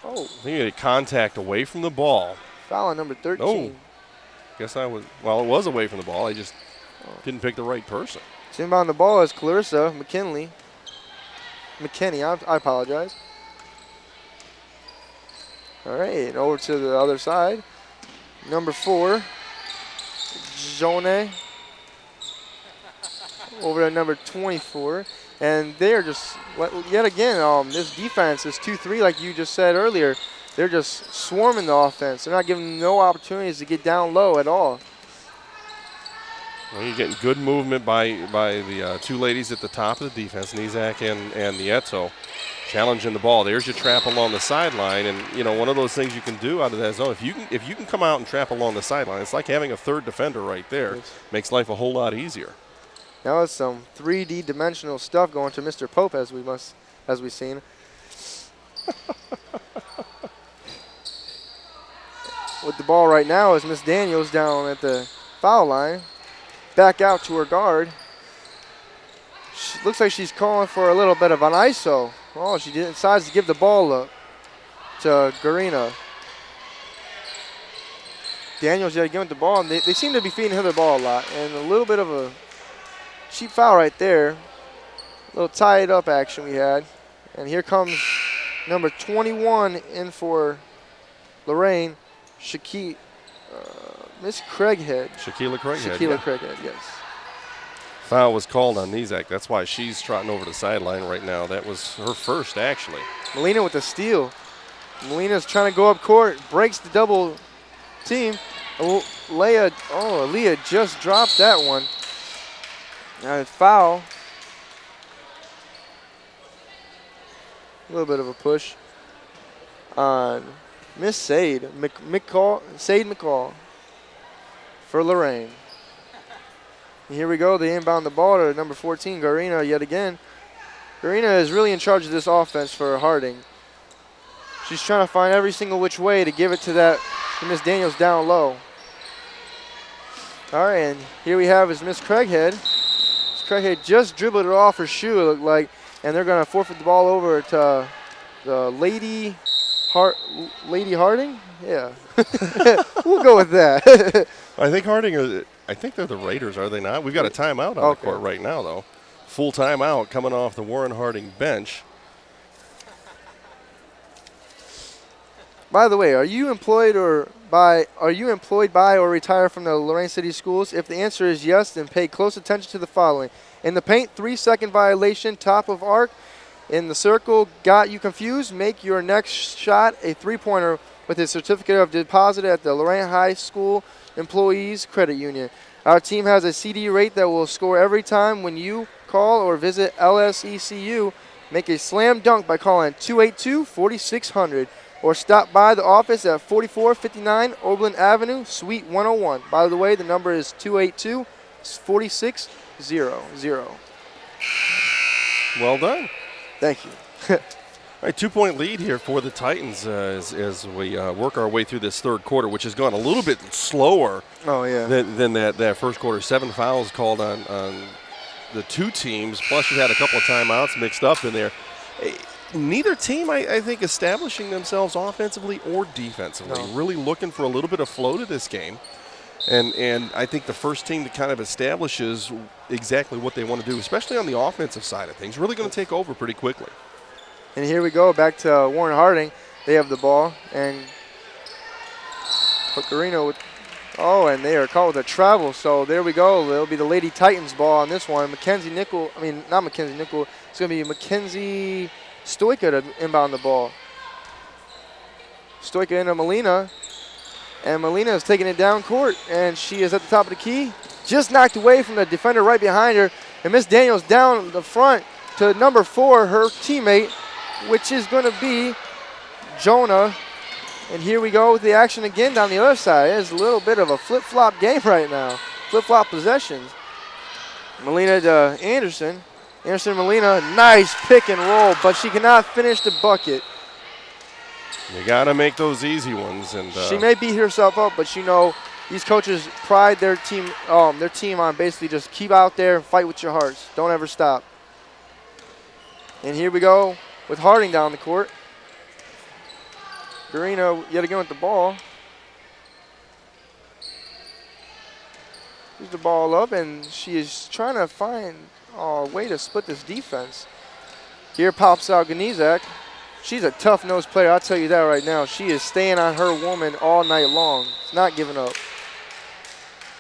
I think you had contact away from the ball. Foul on number 13. Oh, guess it was away from the ball. I just didn't pick the right person. Inbound the ball is Clarissa McKinney. I apologize. All right, over to the other side. Number 4, Jone. Over to number 24. And they're just, yet again, this defense is 2-3 like you just said earlier. They're just swarming the offense. They're not giving no opportunities to get down low at all. Well, you're getting good movement by the two ladies at the top of the defense, Nizak and Nieto, challenging the ball. There's your trap along the sideline, and one of those things you can do out of that zone. If you can come out and trap along the sideline, it's like having a third defender right there. Makes life a whole lot easier. Now it's some 3D dimensional stuff going to Mr. Pope as we've seen. With the ball right now is Miss Daniels down at the foul line. Back out to her guard. Looks like she's calling for a little bit of an ISO. Oh, she decides to give the ball up to Garina. Daniels yet again with the ball. And they seem to be feeding her the ball a lot. And a little bit of a cheap foul right there. A little tied up action we had. And here comes number 21 in for Lorain, Miss Craighead. Shaquila Craighead. Shaquila Craighead, yes. Foul was called on Nizak. That's why she's trotting over the sideline right now. That was her first, actually. Molina with the steal. Molina's trying to go up court, breaks the double team. Aaliyah just dropped that one. Now foul. A little bit of a push on Miss Sade McCall for Lorain. And here we go. They inbound the ball to number 14, Garina, yet again. Garina is really in charge of this offense for Harding. She's trying to find every single which way to give it to Miss Daniels down low. All right, and here we have is Miss Craighead. Miss Craighead just dribbled it off her shoe, it looked like, and they're going to forfeit the ball over to the Lady Harding? Yeah. We'll go with that. I think Harding, I think they're the Raiders, are they not? We've got a timeout on the court right now, though. Full timeout coming off the Warren Harding bench. By the way, are you employed by or retired from the Lorain City Schools? If the answer is yes, then pay close attention to the following. In the paint, 3-second violation, top of arc. In the circle, got you confused? Make your next shot a three-pointer with a certificate of deposit at the Lorain High School Employees Credit Union. Our team has a CD rate that will score every time when you call or visit LSECU. Make a slam dunk by calling 282-4600 or stop by the office at 4459 Oberlin Avenue, Suite 101. By the way, the number is 282-4600. Well done. Thank you. All right, 2-point lead here for the Titans as we work our way through this third quarter, which has gone a little bit slower than that first quarter. 7 fouls called on the two teams, plus you had a couple of timeouts mixed up in there. Neither team, I think, establishing themselves offensively or defensively. No. Really looking for a little bit of flow to this game. And I think the first team that kind of establishes exactly what they want to do, especially on the offensive side of things, really going to take over pretty quickly. And here we go, back to Warren Harding. They have the ball, and Garino with Oh, and they are called with a travel. So there we go. It'll be the Lady Titans ball on this one. Mackenzie Nickel. I mean, not Mackenzie Nickel. It's going to be Mackenzie Stoika to inbound the ball. Stoika into Molina. And Molina is taking it down court. And she is at the top of the key. Just knocked away from the defender right behind her. And Miss Daniels down the front to number 4, her teammate, which is going to be Jonah. And here we go with the action again down the other side. It's a little bit of a flip-flop game right now. Flip-flop possessions. Molina to Anderson. Anderson Molina, nice pick and roll, but she cannot finish the bucket. You got to make those easy ones. And she may beat herself up, but you know, these coaches pride their team on basically just keep out there and fight with your hearts. Don't ever stop. And here we go with Harding down the court. Garina yet again with the ball. Gives the ball up, and she is trying to find a way to split this defense. Here pops out Ganizak. She's a tough-nosed player, I'll tell you that right now. She is staying on her woman all night long. It's not giving up.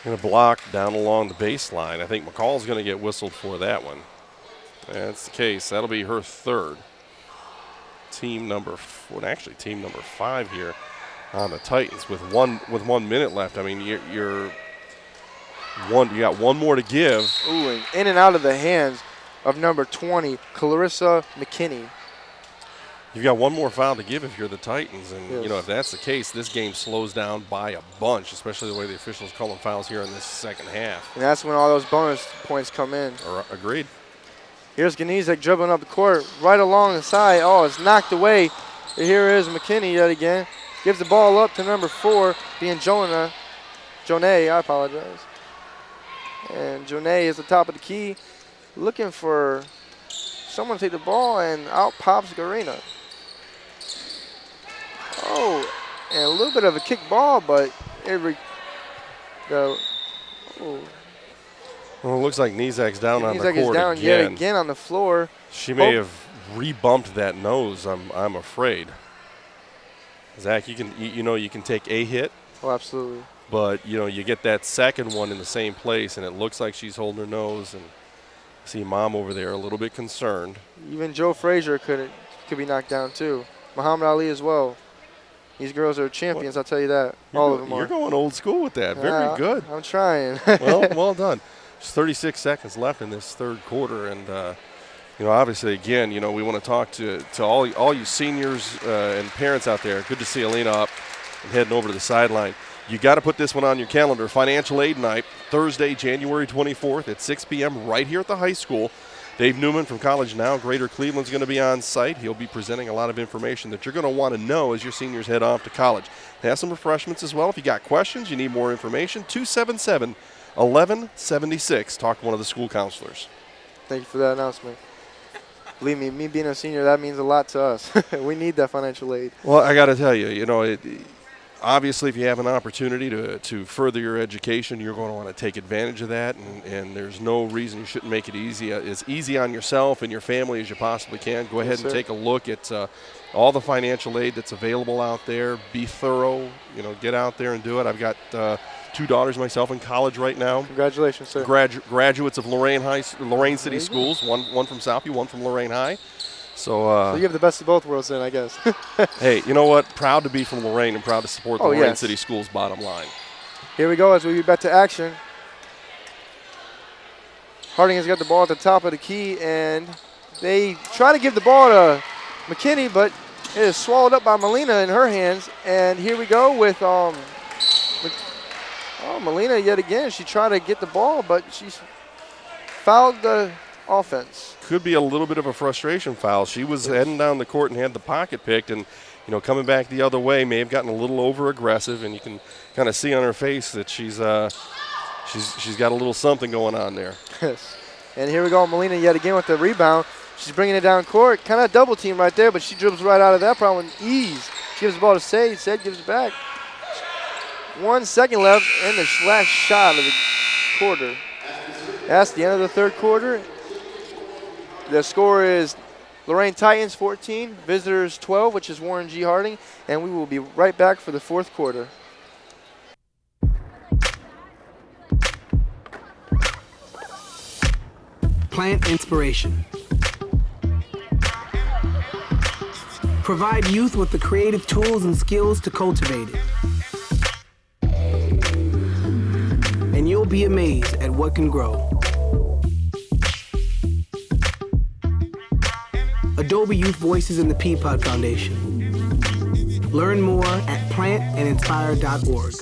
Going to block down along the baseline. I think McCall's going to get whistled for that one. That's the case. That'll be her third. Team number 5 here on the Titans with 1 minute left. I mean, you got one more to give. Ooh, and in and out of the hands of number 20, Clarissa McKinney. You've got one more foul to give if you're the Titans, and yes. You know, if that's the case, this game slows down by a bunch, especially the way the officials calling fouls here in this second half. And that's when all those bonus points come in. Agreed. Here's Ganizek dribbling up the court right along the side. Oh, it's knocked away. And here is McKinney yet again. Gives the ball up to number 4, being Jonah. Jonay, I apologize. And Jonay is the top of the key, looking for someone to take the ball, and out pops Garina. Oh, and a little bit of a kick ball, but Well, it looks like Nizak's down on the court is down again. yet again on the floor. She may have re-bumped that nose, I'm afraid. Zach, you can take a hit. Oh, absolutely. But, you get that second one in the same place, and it looks like she's holding her nose. And see Mom over there a little bit concerned. Even Joe Frazier could be knocked down, too. Muhammad Ali as well. These girls are champions, I'll tell you that. All of them are. You're going old school with that. Very good. I'm trying. well done. There's 36 seconds left in this third quarter, and obviously, again, we want to talk to all you seniors and parents out there. Good to see Alina up and heading over to the sideline. You got to put this one on your calendar. Financial Aid Night, Thursday, January 24th at 6 p.m. right here at the high school. Dave Newman from College Now, Greater Cleveland's going to be on site. He'll be presenting a lot of information that you're going to want to know as your seniors head off to college. They have some refreshments as well. If you got questions, you need more information, 277-1176. Talk to one of the school counselors. Thank you for that announcement. Believe me being a senior, that means a lot to us. We need that financial aid. Well, I got to tell you, obviously, if you have an opportunity to further your education, you're going to want to take advantage of that, and there's no reason you shouldn't make it easy. As easy on yourself and your family as you possibly can. Go ahead and take a look at all the financial aid that's available out there. Be thorough. Get out there and do it. I've got 2 daughters myself in college right now. Congratulations, sir. Graduates of Lorain City Schools, one from Southview, one from Lorain High. So you have the best of both worlds then, I guess. Hey, you know what? Proud to be from Lorain and proud to support the Lorain City Schools, bottom line. Here we go as we get back to action. Harding has got the ball at the top of the key, and they try to give the ball to McKinney, but it is swallowed up by Molina in her hands. And here we go with Molina yet again. She tried to get the ball, but she's fouled the offense. Could be a little bit of a frustration foul. She was heading down the court and had the pocket picked, and coming back the other way may have gotten a little over aggressive, and you can kind of see on her face that she's got a little something going on there. Yes. And here we go, Molina yet again with the rebound. She's bringing it down court, kind of double team right there, but she dribbles right out of that problem with ease. She gives the ball to Sade. Sade gives it back. 1 second left in the last shot of the quarter. That's the end of the third quarter. The score is Lorain Titans 14, Visitors 12, which is Warren G. Harding, and we will be right back for the fourth quarter. Plant inspiration. Provide youth with the creative tools and skills to cultivate it. And you'll be amazed at what can grow. Adobe Youth Voices and the Peapod Foundation. Learn more at plantandinspire.org.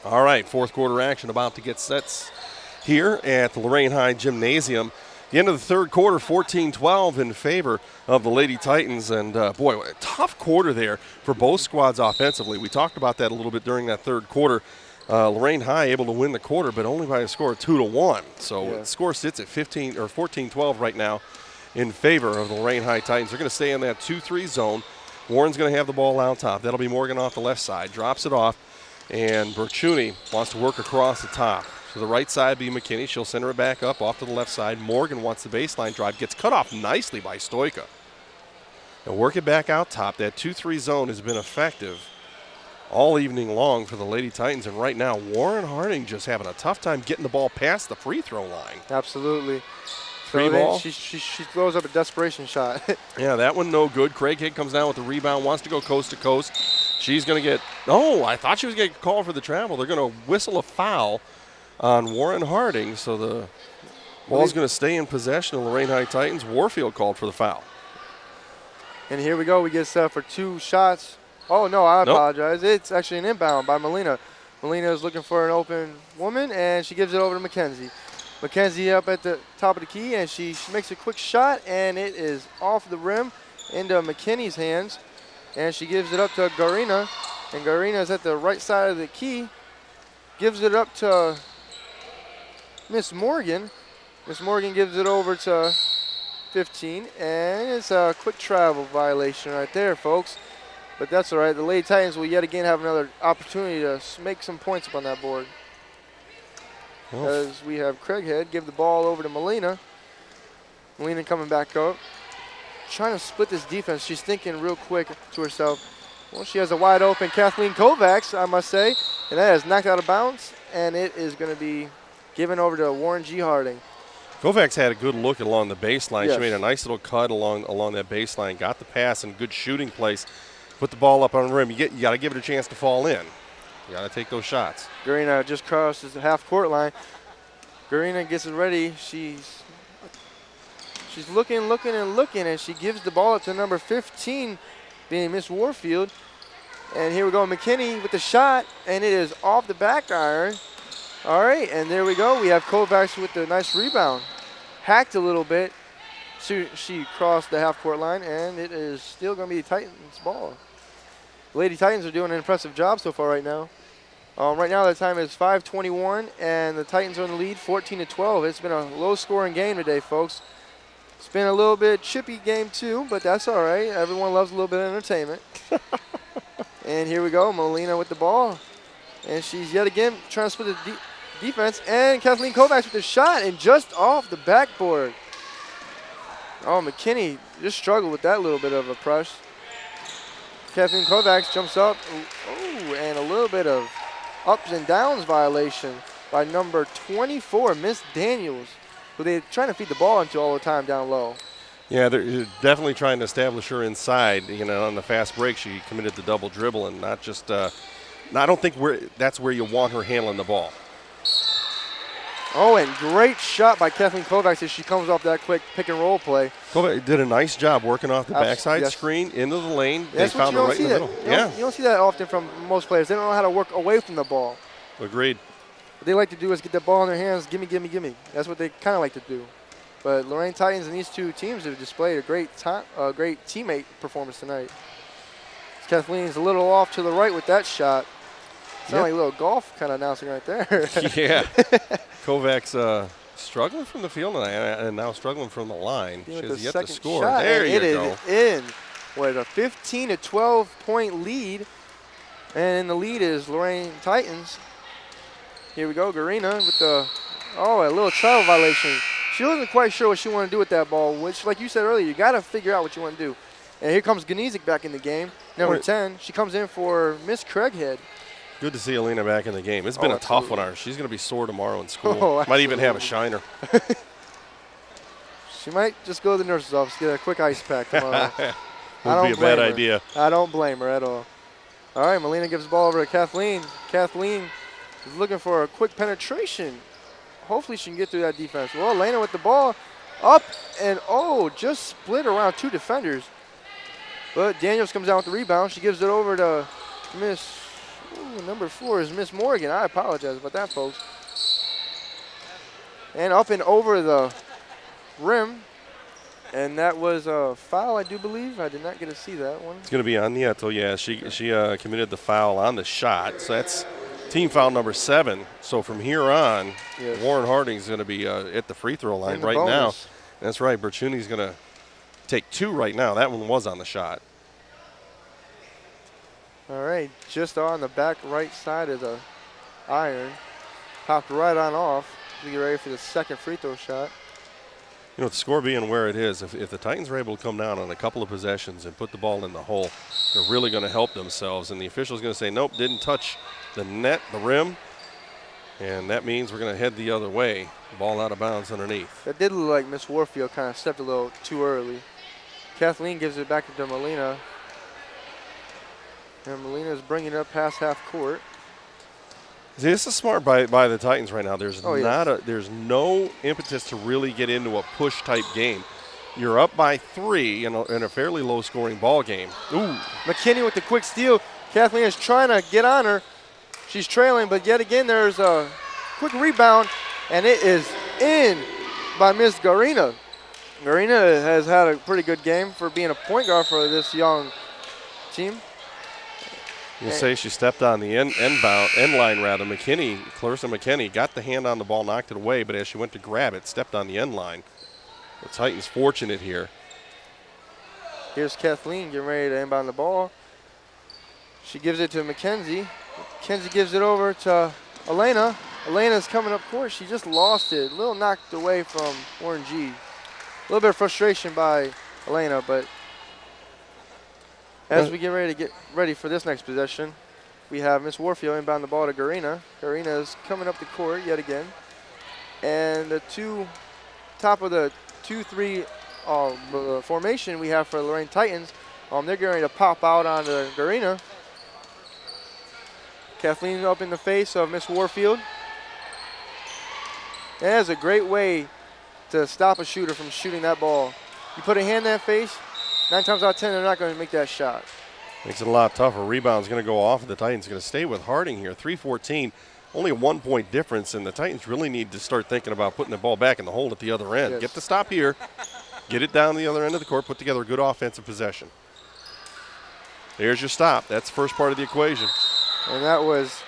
All right, fourth quarter action about to get set here at the Lorain High Gymnasium. The end of the third quarter, 14-12 in favor of the Lady Titans. And, boy, a tough quarter there for both squads offensively. We talked about that a little bit during that third quarter. Lorain High able to win the quarter, but only by a score of 2-1. So the score sits at 14-12 right now in favor of the Lorain High Titans. They're going to stay in that 2-3 zone. Warren's going to have the ball out top. That'll be Morgan off the left side. Drops it off, and Bertuni wants to work across the top. To the right side be McKinney. She'll center it back up off to the left side. Morgan wants the baseline drive. Gets cut off nicely by Stoika. Now work it back out top. That 2-3 zone has been effective all evening long for the Lady Titans, and right now Warren Harding just having a tough time getting the ball past the free throw line. Absolutely. Free ball. She throws up a desperation shot. Yeah, that one no good. Craighead comes down with the rebound, wants to go coast to coast. She's going to get, I thought she was going to get called for the travel. They're going to whistle a foul on Warren Harding, so the ball's going to stay in possession of the Lorain High Titans. Warfield called for the foul. And here we go. We get set for two shots. Oh, no, I apologize. It's actually an inbound by Molina. Molina is looking for an open woman, and she gives it over to Mackenzie. Mackenzie up at the top of the key, and she makes a quick shot, and it is off the rim into McKinney's hands. And she gives it up to Garina, and Garina is at the right side of the key. Gives it up to Miss Morgan. Miss Morgan gives it over to 15, and it's a quick travel violation right there, folks. But that's all right. The Lady Titans will yet again have another opportunity to make some points up on that board. As we have Craighead give the ball over to Molina. Molina coming back up. Trying to split this defense. She's thinking real quick to herself. Well, she has a wide open Kathleen Kovacs, I must say. And that is knocked out of bounds. And it is going to be given over to Warren G. Harding. Kovacs had a good look along the baseline. Yes. She made a nice little cut along that baseline. Got the pass and good shooting place. Put the ball up on the rim. You got to give it a chance to fall in. You got to take those shots. Garina just crosses the half-court line. Garina gets it ready. She's looking, and she gives the ball up to number 15, being Miss Warfield. And here we go, McKinney with the shot, and it is off the back iron. All right, and there we go. We have Kovacs with the nice rebound. Hacked a little bit. She crossed the half-court line, and it is still going to be Titans' ball. The Lady Titans are doing an impressive job so far right now. Right now the time is 5:21, and the Titans are in the lead 14-12. It's been a low-scoring game today, folks. It's been a little bit chippy game too, but that's all right. Everyone loves a little bit of entertainment. And here we go, Molina with the ball. And she's yet again trying to split the defense, and Kathleen Kovacs with the shot, and just off the backboard. Oh, McKinney just struggled with that little bit of a press. Kathleen Kovacs jumps up, and a little bit of ups and downs violation by number 24, Miss Daniels, who they're trying to feed the ball into all the time down low. Yeah, they're definitely trying to establish her inside. On the fast break, she committed the double dribble, and not just. I don't think that's where you want her handling the ball. Oh, and great shot by Kathleen Kovacs as she comes off that quick pick-and-roll play. Kovacs did a nice job working off the backside screen into the lane. They found her right in the middle. You don't see that often from most players. They don't know how to work away from the ball. Agreed. What they like to do is get the ball in their hands, gimme, gimme, gimme. That's what they kind of like to do. But Lorain Titans and these two teams have displayed a great teammate performance tonight. Kathleen's a little off to the right with that shot. Sound like a little golf kind of announcing right there. Yeah. Kovacs struggling from the field and now struggling from the line. She has yet to score. Shot, there you go. It is in. What, a 15-12 point lead. And the lead is Lorain Titans. Here we go, Garina with the, a little travel violation. She wasn't quite sure what she wanted to do with that ball, which, like you said earlier, you got to figure out what you want to do. And here comes Ganizik back in the game, number 10. She comes in for Miss Craighead. Good to see Alina back in the game. It's been a tough one on her. She's going to be sore tomorrow in school. Oh, might even have a shiner. She might just go to the nurse's office, get a quick ice pack tomorrow. Would be a bad idea. I don't blame her at all. All right, Melina gives the ball over to Kathleen. Kathleen is looking for a quick penetration. Hopefully she can get through that defense. Well, Elena with the ball up and, just split around two defenders. But Daniels comes down with the rebound. She gives it over to number 4 is Miss Morgan. I apologize about that, folks. And up and over the rim. And that was a foul, I do believe. I did not get to see that one. It's going to be on Nieto. Yeah, she committed the foul on the shot. So that's team foul number 7. So from here on, Warren Harding's going to be at the free throw line right now. That's right. Bertuni's going to take 2 right now. That one was on the shot. All right, just on the back right side of the iron. Popped right on off. We get ready for the second free throw shot. You know, the score being where it is, if the Titans are able to come down on a couple of possessions and put the ball in the hole, they're really going to help themselves. And the official's going to say, nope, didn't touch the net, the rim. And that means we're going to head the other way. Ball out of bounds underneath. That did look like Miss Warfield kind of stepped a little too early. Kathleen gives it back to Melina. And Melina's bringing it up past half court. See, this is smart by the Titans right now. There's there's no impetus to really get into a push type game. You're up by 3 in a fairly low scoring ball game. Ooh, McKinney with the quick steal. Kathleen is trying to get on her. She's trailing, but yet again there's a quick rebound, and it is in by Miss Garina. Garina has had a pretty good game for being a point guard for this young team. You'll say she stepped on the end line rather. Clarissa McKinney got the hand on the ball, knocked it away, but as she went to grab it, stepped on the end line. The Titans fortunate here. Here's Kathleen getting ready to inbound the ball. She gives it to Mackenzie. Mackenzie gives it over to Elena. Elena's coming up court. She just lost it. A little knocked away from Warren G. A little bit of frustration by Elena, but as we get ready for this next possession, we have Miss Warfield inbound the ball to Garina. Garina is coming up the court yet again. And the top of the 2-3 formation we have for Lorain Titans, they're getting ready to pop out onto Garina. Kathleen up in the face of Miss Warfield. And that is a great way to stop a shooter from shooting that ball. You put a hand in that face, 9 times out of 10, they're not going to make that shot. Makes it a lot tougher. Rebound's going to go off, and the Titans are going to stay with Harding here. 3-14, only a 1-point difference, and the Titans really need to start thinking about putting the ball back in the hole at the other end. Yes. Get the stop here, get it down the other end of the court, put together a good offensive possession. There's your stop. That's the first part of the equation. And that was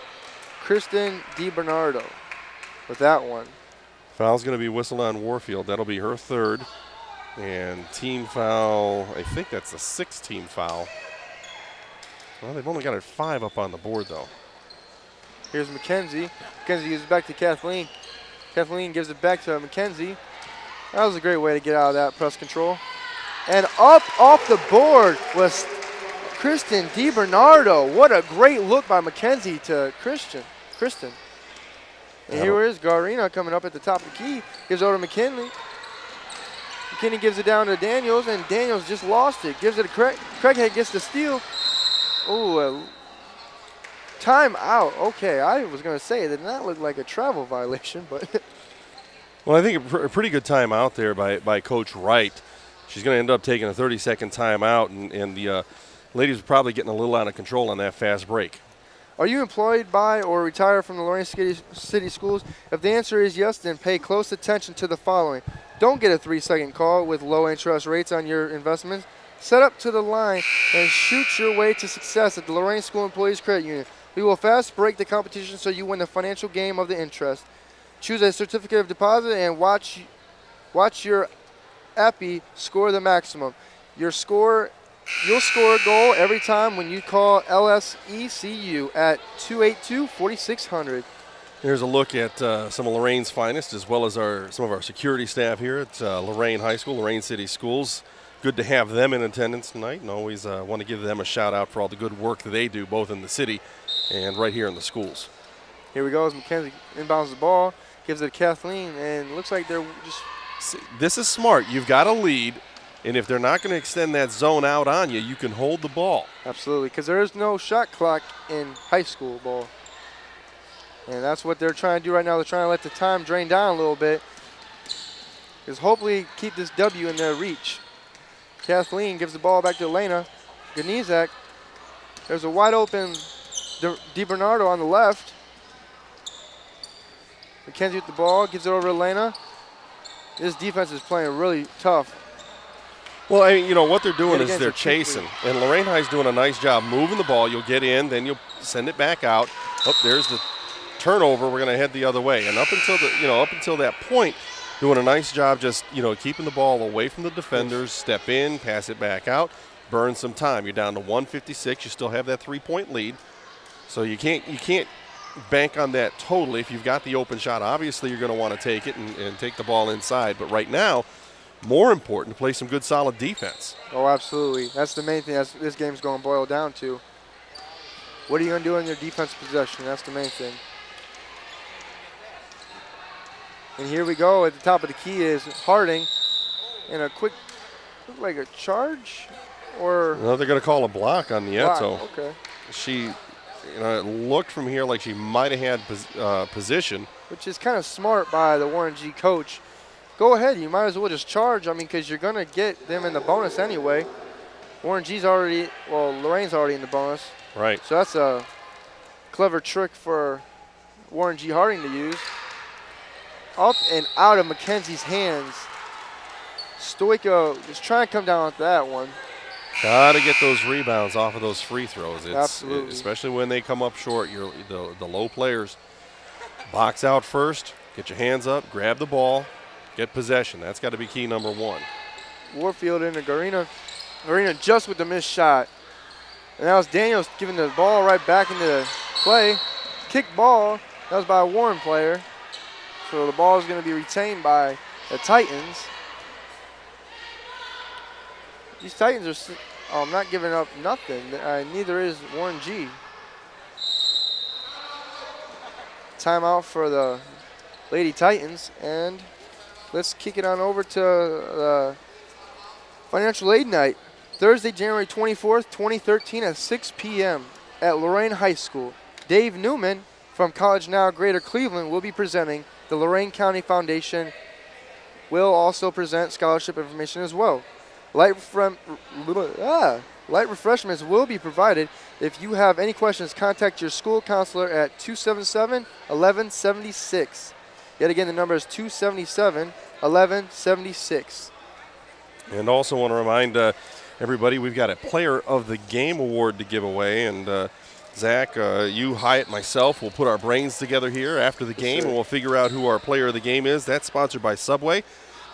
Kristen DiBernardo with that one. Foul's going to be whistled on Warfield. That'll be her 3rd. And team foul, I think that's the 6th team foul. Well, they've only got a 5 up on the board, though. Here's Mackenzie. Mackenzie gives it back to Kathleen. Kathleen gives it back to Mackenzie. That was a great way to get out of that press control. And up off the board was Kristen DiBernardo. What a great look by Mackenzie to Kristen. And here is Garina coming up at the top of the key. Gives over to McKinley. McKinney gives it down to Daniels, and Daniels just lost it. Gives it to Craig. Craighead gets the steal. Oh, time out. Okay, I was going to say it did not look like a travel violation, but. Well, I think a pretty good time out there by Coach Wright. She's going to end up taking a 30-second timeout, and the ladies are probably getting a little out of control on that fast break. Are you employed by or retired from the Lorain City Schools? If the answer is yes, then pay close attention to the following. Don't get a 3-second call with low interest rates on your investments. Set up to the line and shoot your way to success at the Lorain School Employees Credit Union. We will fast break the competition so you win the financial game of the interest. Choose a certificate of deposit and watch your appy score the maximum. You'll score a goal every time when you call LSECU at 282-4600. Here's a look at some of Lorain's finest, as well as some of our security staff here at Lorain High School, Lorain City Schools. Good to have them in attendance tonight, and always want to give them a shout out for all the good work that they do, both in the city and right here in the schools. Here we go as McKenzie inbounds the ball, gives it to Kathleen, and looks like they're just. See, this is smart. You've got a lead, and if they're not going to extend that zone out on you, you can hold the ball. Absolutely, because there is no shot clock in high school ball. And that's what they're trying to do right now. They're trying to let the time drain down a little bit, is hopefully keep this W in their reach. Kathleen gives the ball back to Elena. Ganizak. There's a wide open DiBernardo on the left. McKenzie with the ball, gives it over to Elena. This defense is playing really tough. Well, I mean, you know, what they're doing is they're chasing. And Lorain High's doing a nice job moving the ball. You'll get in, then you'll send it back out. Oh, there's the turnover. We're going to head the other way. And up until that point, doing a nice job just, keeping the ball away from the defenders, step in, pass it back out, burn some time. You're down to 156. You still have that 3-point lead. So you can't bank on that totally. If you've got the open shot, obviously you're going to want to take it and take the ball inside. But right now, more important to play some good, solid defense. Oh, absolutely. That's the main thing this game's going to boil down to. What are you going to do in your defense possession? That's the main thing. And here we go. At the top of the key is Harding. And a quick, like a charge? Or no, they're going to call a block on Nieto. Okay. She, it looked from here like she might have had position. Which is kind of smart by the Warren G coach. Go ahead. You might as well just charge. I mean, because you're going to get them in the bonus anyway. Warren G's already, Lorain's already in the bonus. Right. So that's a clever trick for Warren G. Harding to use. Up and out of McKenzie's hands. Stoico is trying to come down with that one. Got to get those rebounds off of those free throws. Absolutely. Especially when they come up short. The low players box out first, get your hands up, grab the ball, get possession. That's got to be key number one. Warfield into Garina. Garina just with the missed shot. And that was Daniels giving the ball right back into play. Kick ball. That was by a Warren player. So the ball is going to be retained by the Titans. These Titans are not giving up nothing. Neither is Warren G. Timeout for the Lady Titans. And let's kick it on over to the financial aid night. Thursday, January 24th, 2013 at 6 p.m. at Lorain High School. Dave Newman from College Now Greater Cleveland will be presenting. The Lorain County Foundation will also present scholarship information as well. Light refreshments will be provided. If you have any questions, contact your school counselor at 277-1176. Yet again, the number is 277-1176. And also want to remind everybody we've got a Player of the Game award to give away. And Zach, you, Hyatt, myself, will put our brains together here after the game, and we'll figure out who our Player of the Game is. That's sponsored by Subway.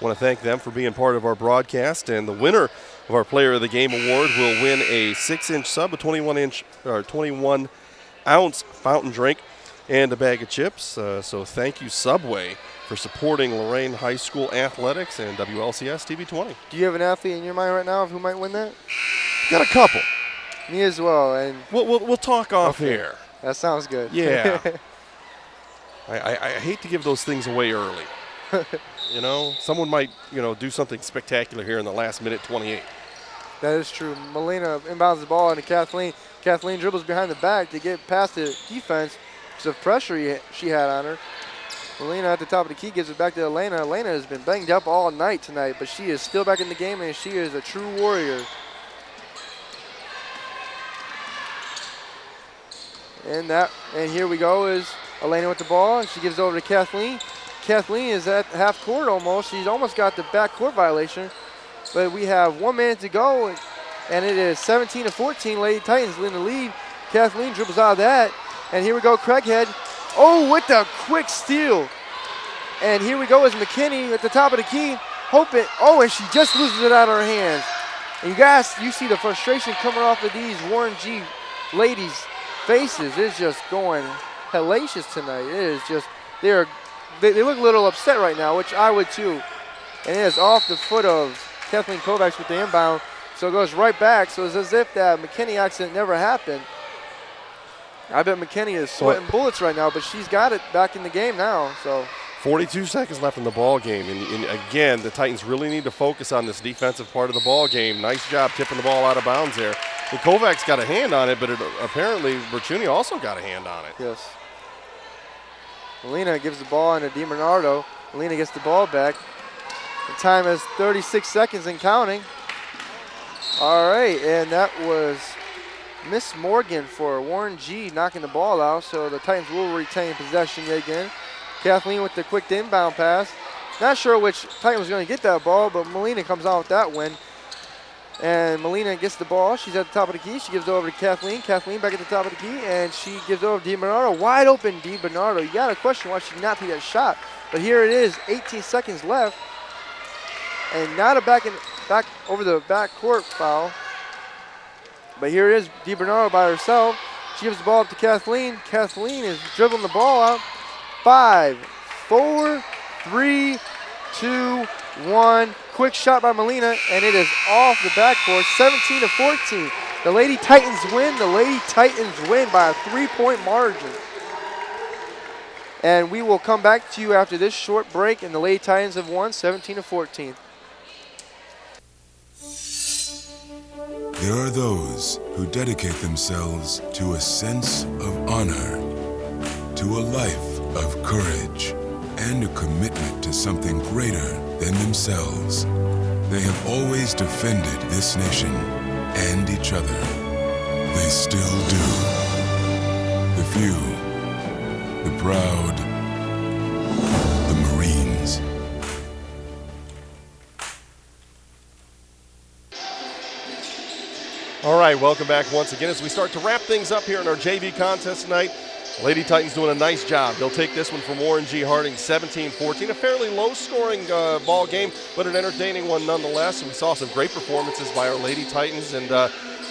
I want to thank them for being part of our broadcast. And the winner of our Player of the Game award will win a 6-inch sub, a 21-ounce fountain drink, and a bag of chips. So thank you, Subway, for supporting Lorain High School athletics and WLCS TV 20. Do you have an athlete in your mind right now of who might win that? Got a couple. Me as well. And we'll talk off here. That sounds good. Yeah. I hate to give those things away early. Someone might, do something spectacular here in the last minute 28. That is true. Molina inbounds the ball into Kathleen. Kathleen dribbles behind the back to get past the defense because of pressure she had on her. Molina at the top of the key gives it back to Elena. Elena has been banged up all night tonight, but she is still back in the game, and she is a true warrior. And here we go is Elena with the ball. She gives it over to Kathleen. Kathleen is at half court almost. She's almost got the back court violation. But we have 1 minute to go, and it is 17-14. Lady Titans in the lead. Kathleen dribbles out of that. And here we go, Craighead. Oh, with the quick steal. And here we go is McKinney at the top of the key. And she just loses it out of her hands. And you guys, you see the frustration coming off of these Warren G ladies' faces. It's just going hellacious tonight. It is just, they look a little upset right now, which I would too. And it is off the foot of Kathleen Kovacs with the inbound. So it goes right back. So it's as if that McKinney accident never happened. I bet McKinney is sweating bullets right now, but she's got it back in the game now. So 42 seconds left in the ball game, and again, the Titans really need to focus on this defensive part of the ball game. Nice job tipping the ball out of bounds there. And Kovac's got a hand on it, but apparently Bertuni also got a hand on it. Yes. Molina gives the ball on to DiBernardo. Molina gets the ball back. The time is 36 seconds and counting. All right, and that was Miss Morgan for Warren G knocking the ball out, so the Titans will retain possession yet again. Kathleen with the quick inbound pass. Not sure which Titan was going to get that ball, but Molina comes out with that win. And Molina gets the ball. She's at the top of the key. She gives it over to Kathleen. Kathleen back at the top of the key, and she gives it over to DiBernardo. Wide open DiBernardo. You got to question why she did not take that shot. But here it is, 18 seconds left. And not a back over the back court foul. But here it is, DiBernardo by herself. She gives the ball up to Kathleen. Kathleen is dribbling the ball out. 5, 4, 3, 2, 1. Quick shot by Molina, and it is off the backboard, 17-14. The Lady Titans win. The Lady Titans win by a 3-point margin. And we will come back to you after this short break, and the Lady Titans have won 17-14. There are those who dedicate themselves to a sense of honor, to a life of courage, and a commitment to something greater than themselves. They have always defended this nation and each other. They still do. The few, the proud, the Marines. All right, welcome back once again as we start to wrap things up here in our JV contest tonight. Lady Titans doing a nice job. They'll take this one from Warren G. Harding, 17-14. A fairly low-scoring ball game, but an entertaining one nonetheless. And we saw some great performances by our Lady Titans. And,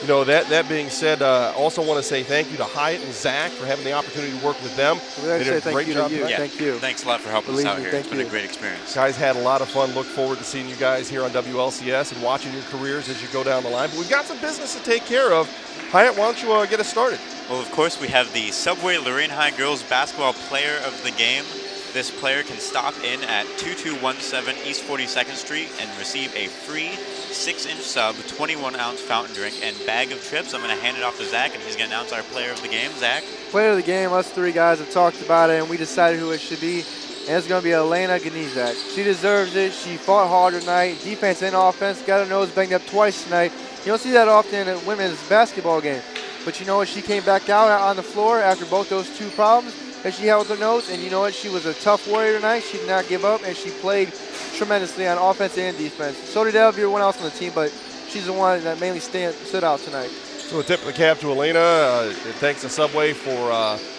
you know, that being said, also want to say thank you to Hyatt and Zach for having the opportunity to work with them. They did a great job tonight. Yeah. Thank you. Thanks a lot for helping us out here. It's been a great experience. Guys had a lot of fun. Look forward to seeing you guys here on WLCS and watching your careers as you go down the line. But we've got some business to take care of. Hyatt, why don't you get us started? Well, of course, we have the Subway Lorain High Girls Basketball Player of the Game. This player can stop in at 2217 East 42nd Street and receive a free 6-inch sub, 21-ounce fountain drink, and bag of chips. I'm going to hand it off to Zach, and he's going to announce our Player of the Game. Zach? Player of the game, us three guys have talked about it, and we decided who it should be. And it's going to be Elena Ganizak. She deserves it. She fought hard tonight. Defense and offense. Got her nose banged up twice tonight. You don't see that often in a women's basketball game. But you know what? She came back out on the floor after both those two problems that she had with her nose. And you know what? She was a tough warrior tonight. She did not give up, and she played tremendously on offense and defense. So did everyone else on the team, but she's the one that mainly stood out tonight. So a tip of the cap to Elena. Thanks to Subway for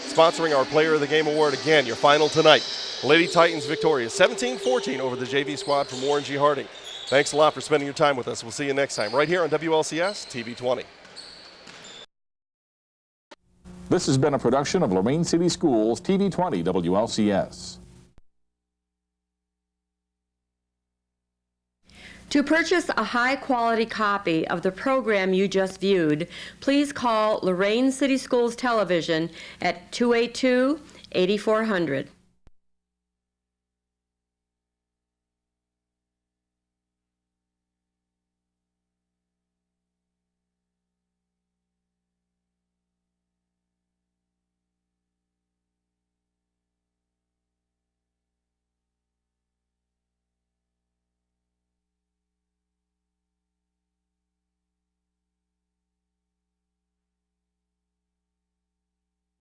sponsoring our Player of the Game award again. Your final tonight. Lady Titans victorious, 17-14 over the JV squad from Warren G. Harding. Thanks a lot for spending your time with us. We'll see you next time right here on WLCS TV 20. This has been a production of Lorain City Schools TV 20 WLCS. To purchase a high-quality copy of the program you just viewed, please call Lorain City Schools Television at 282-8400.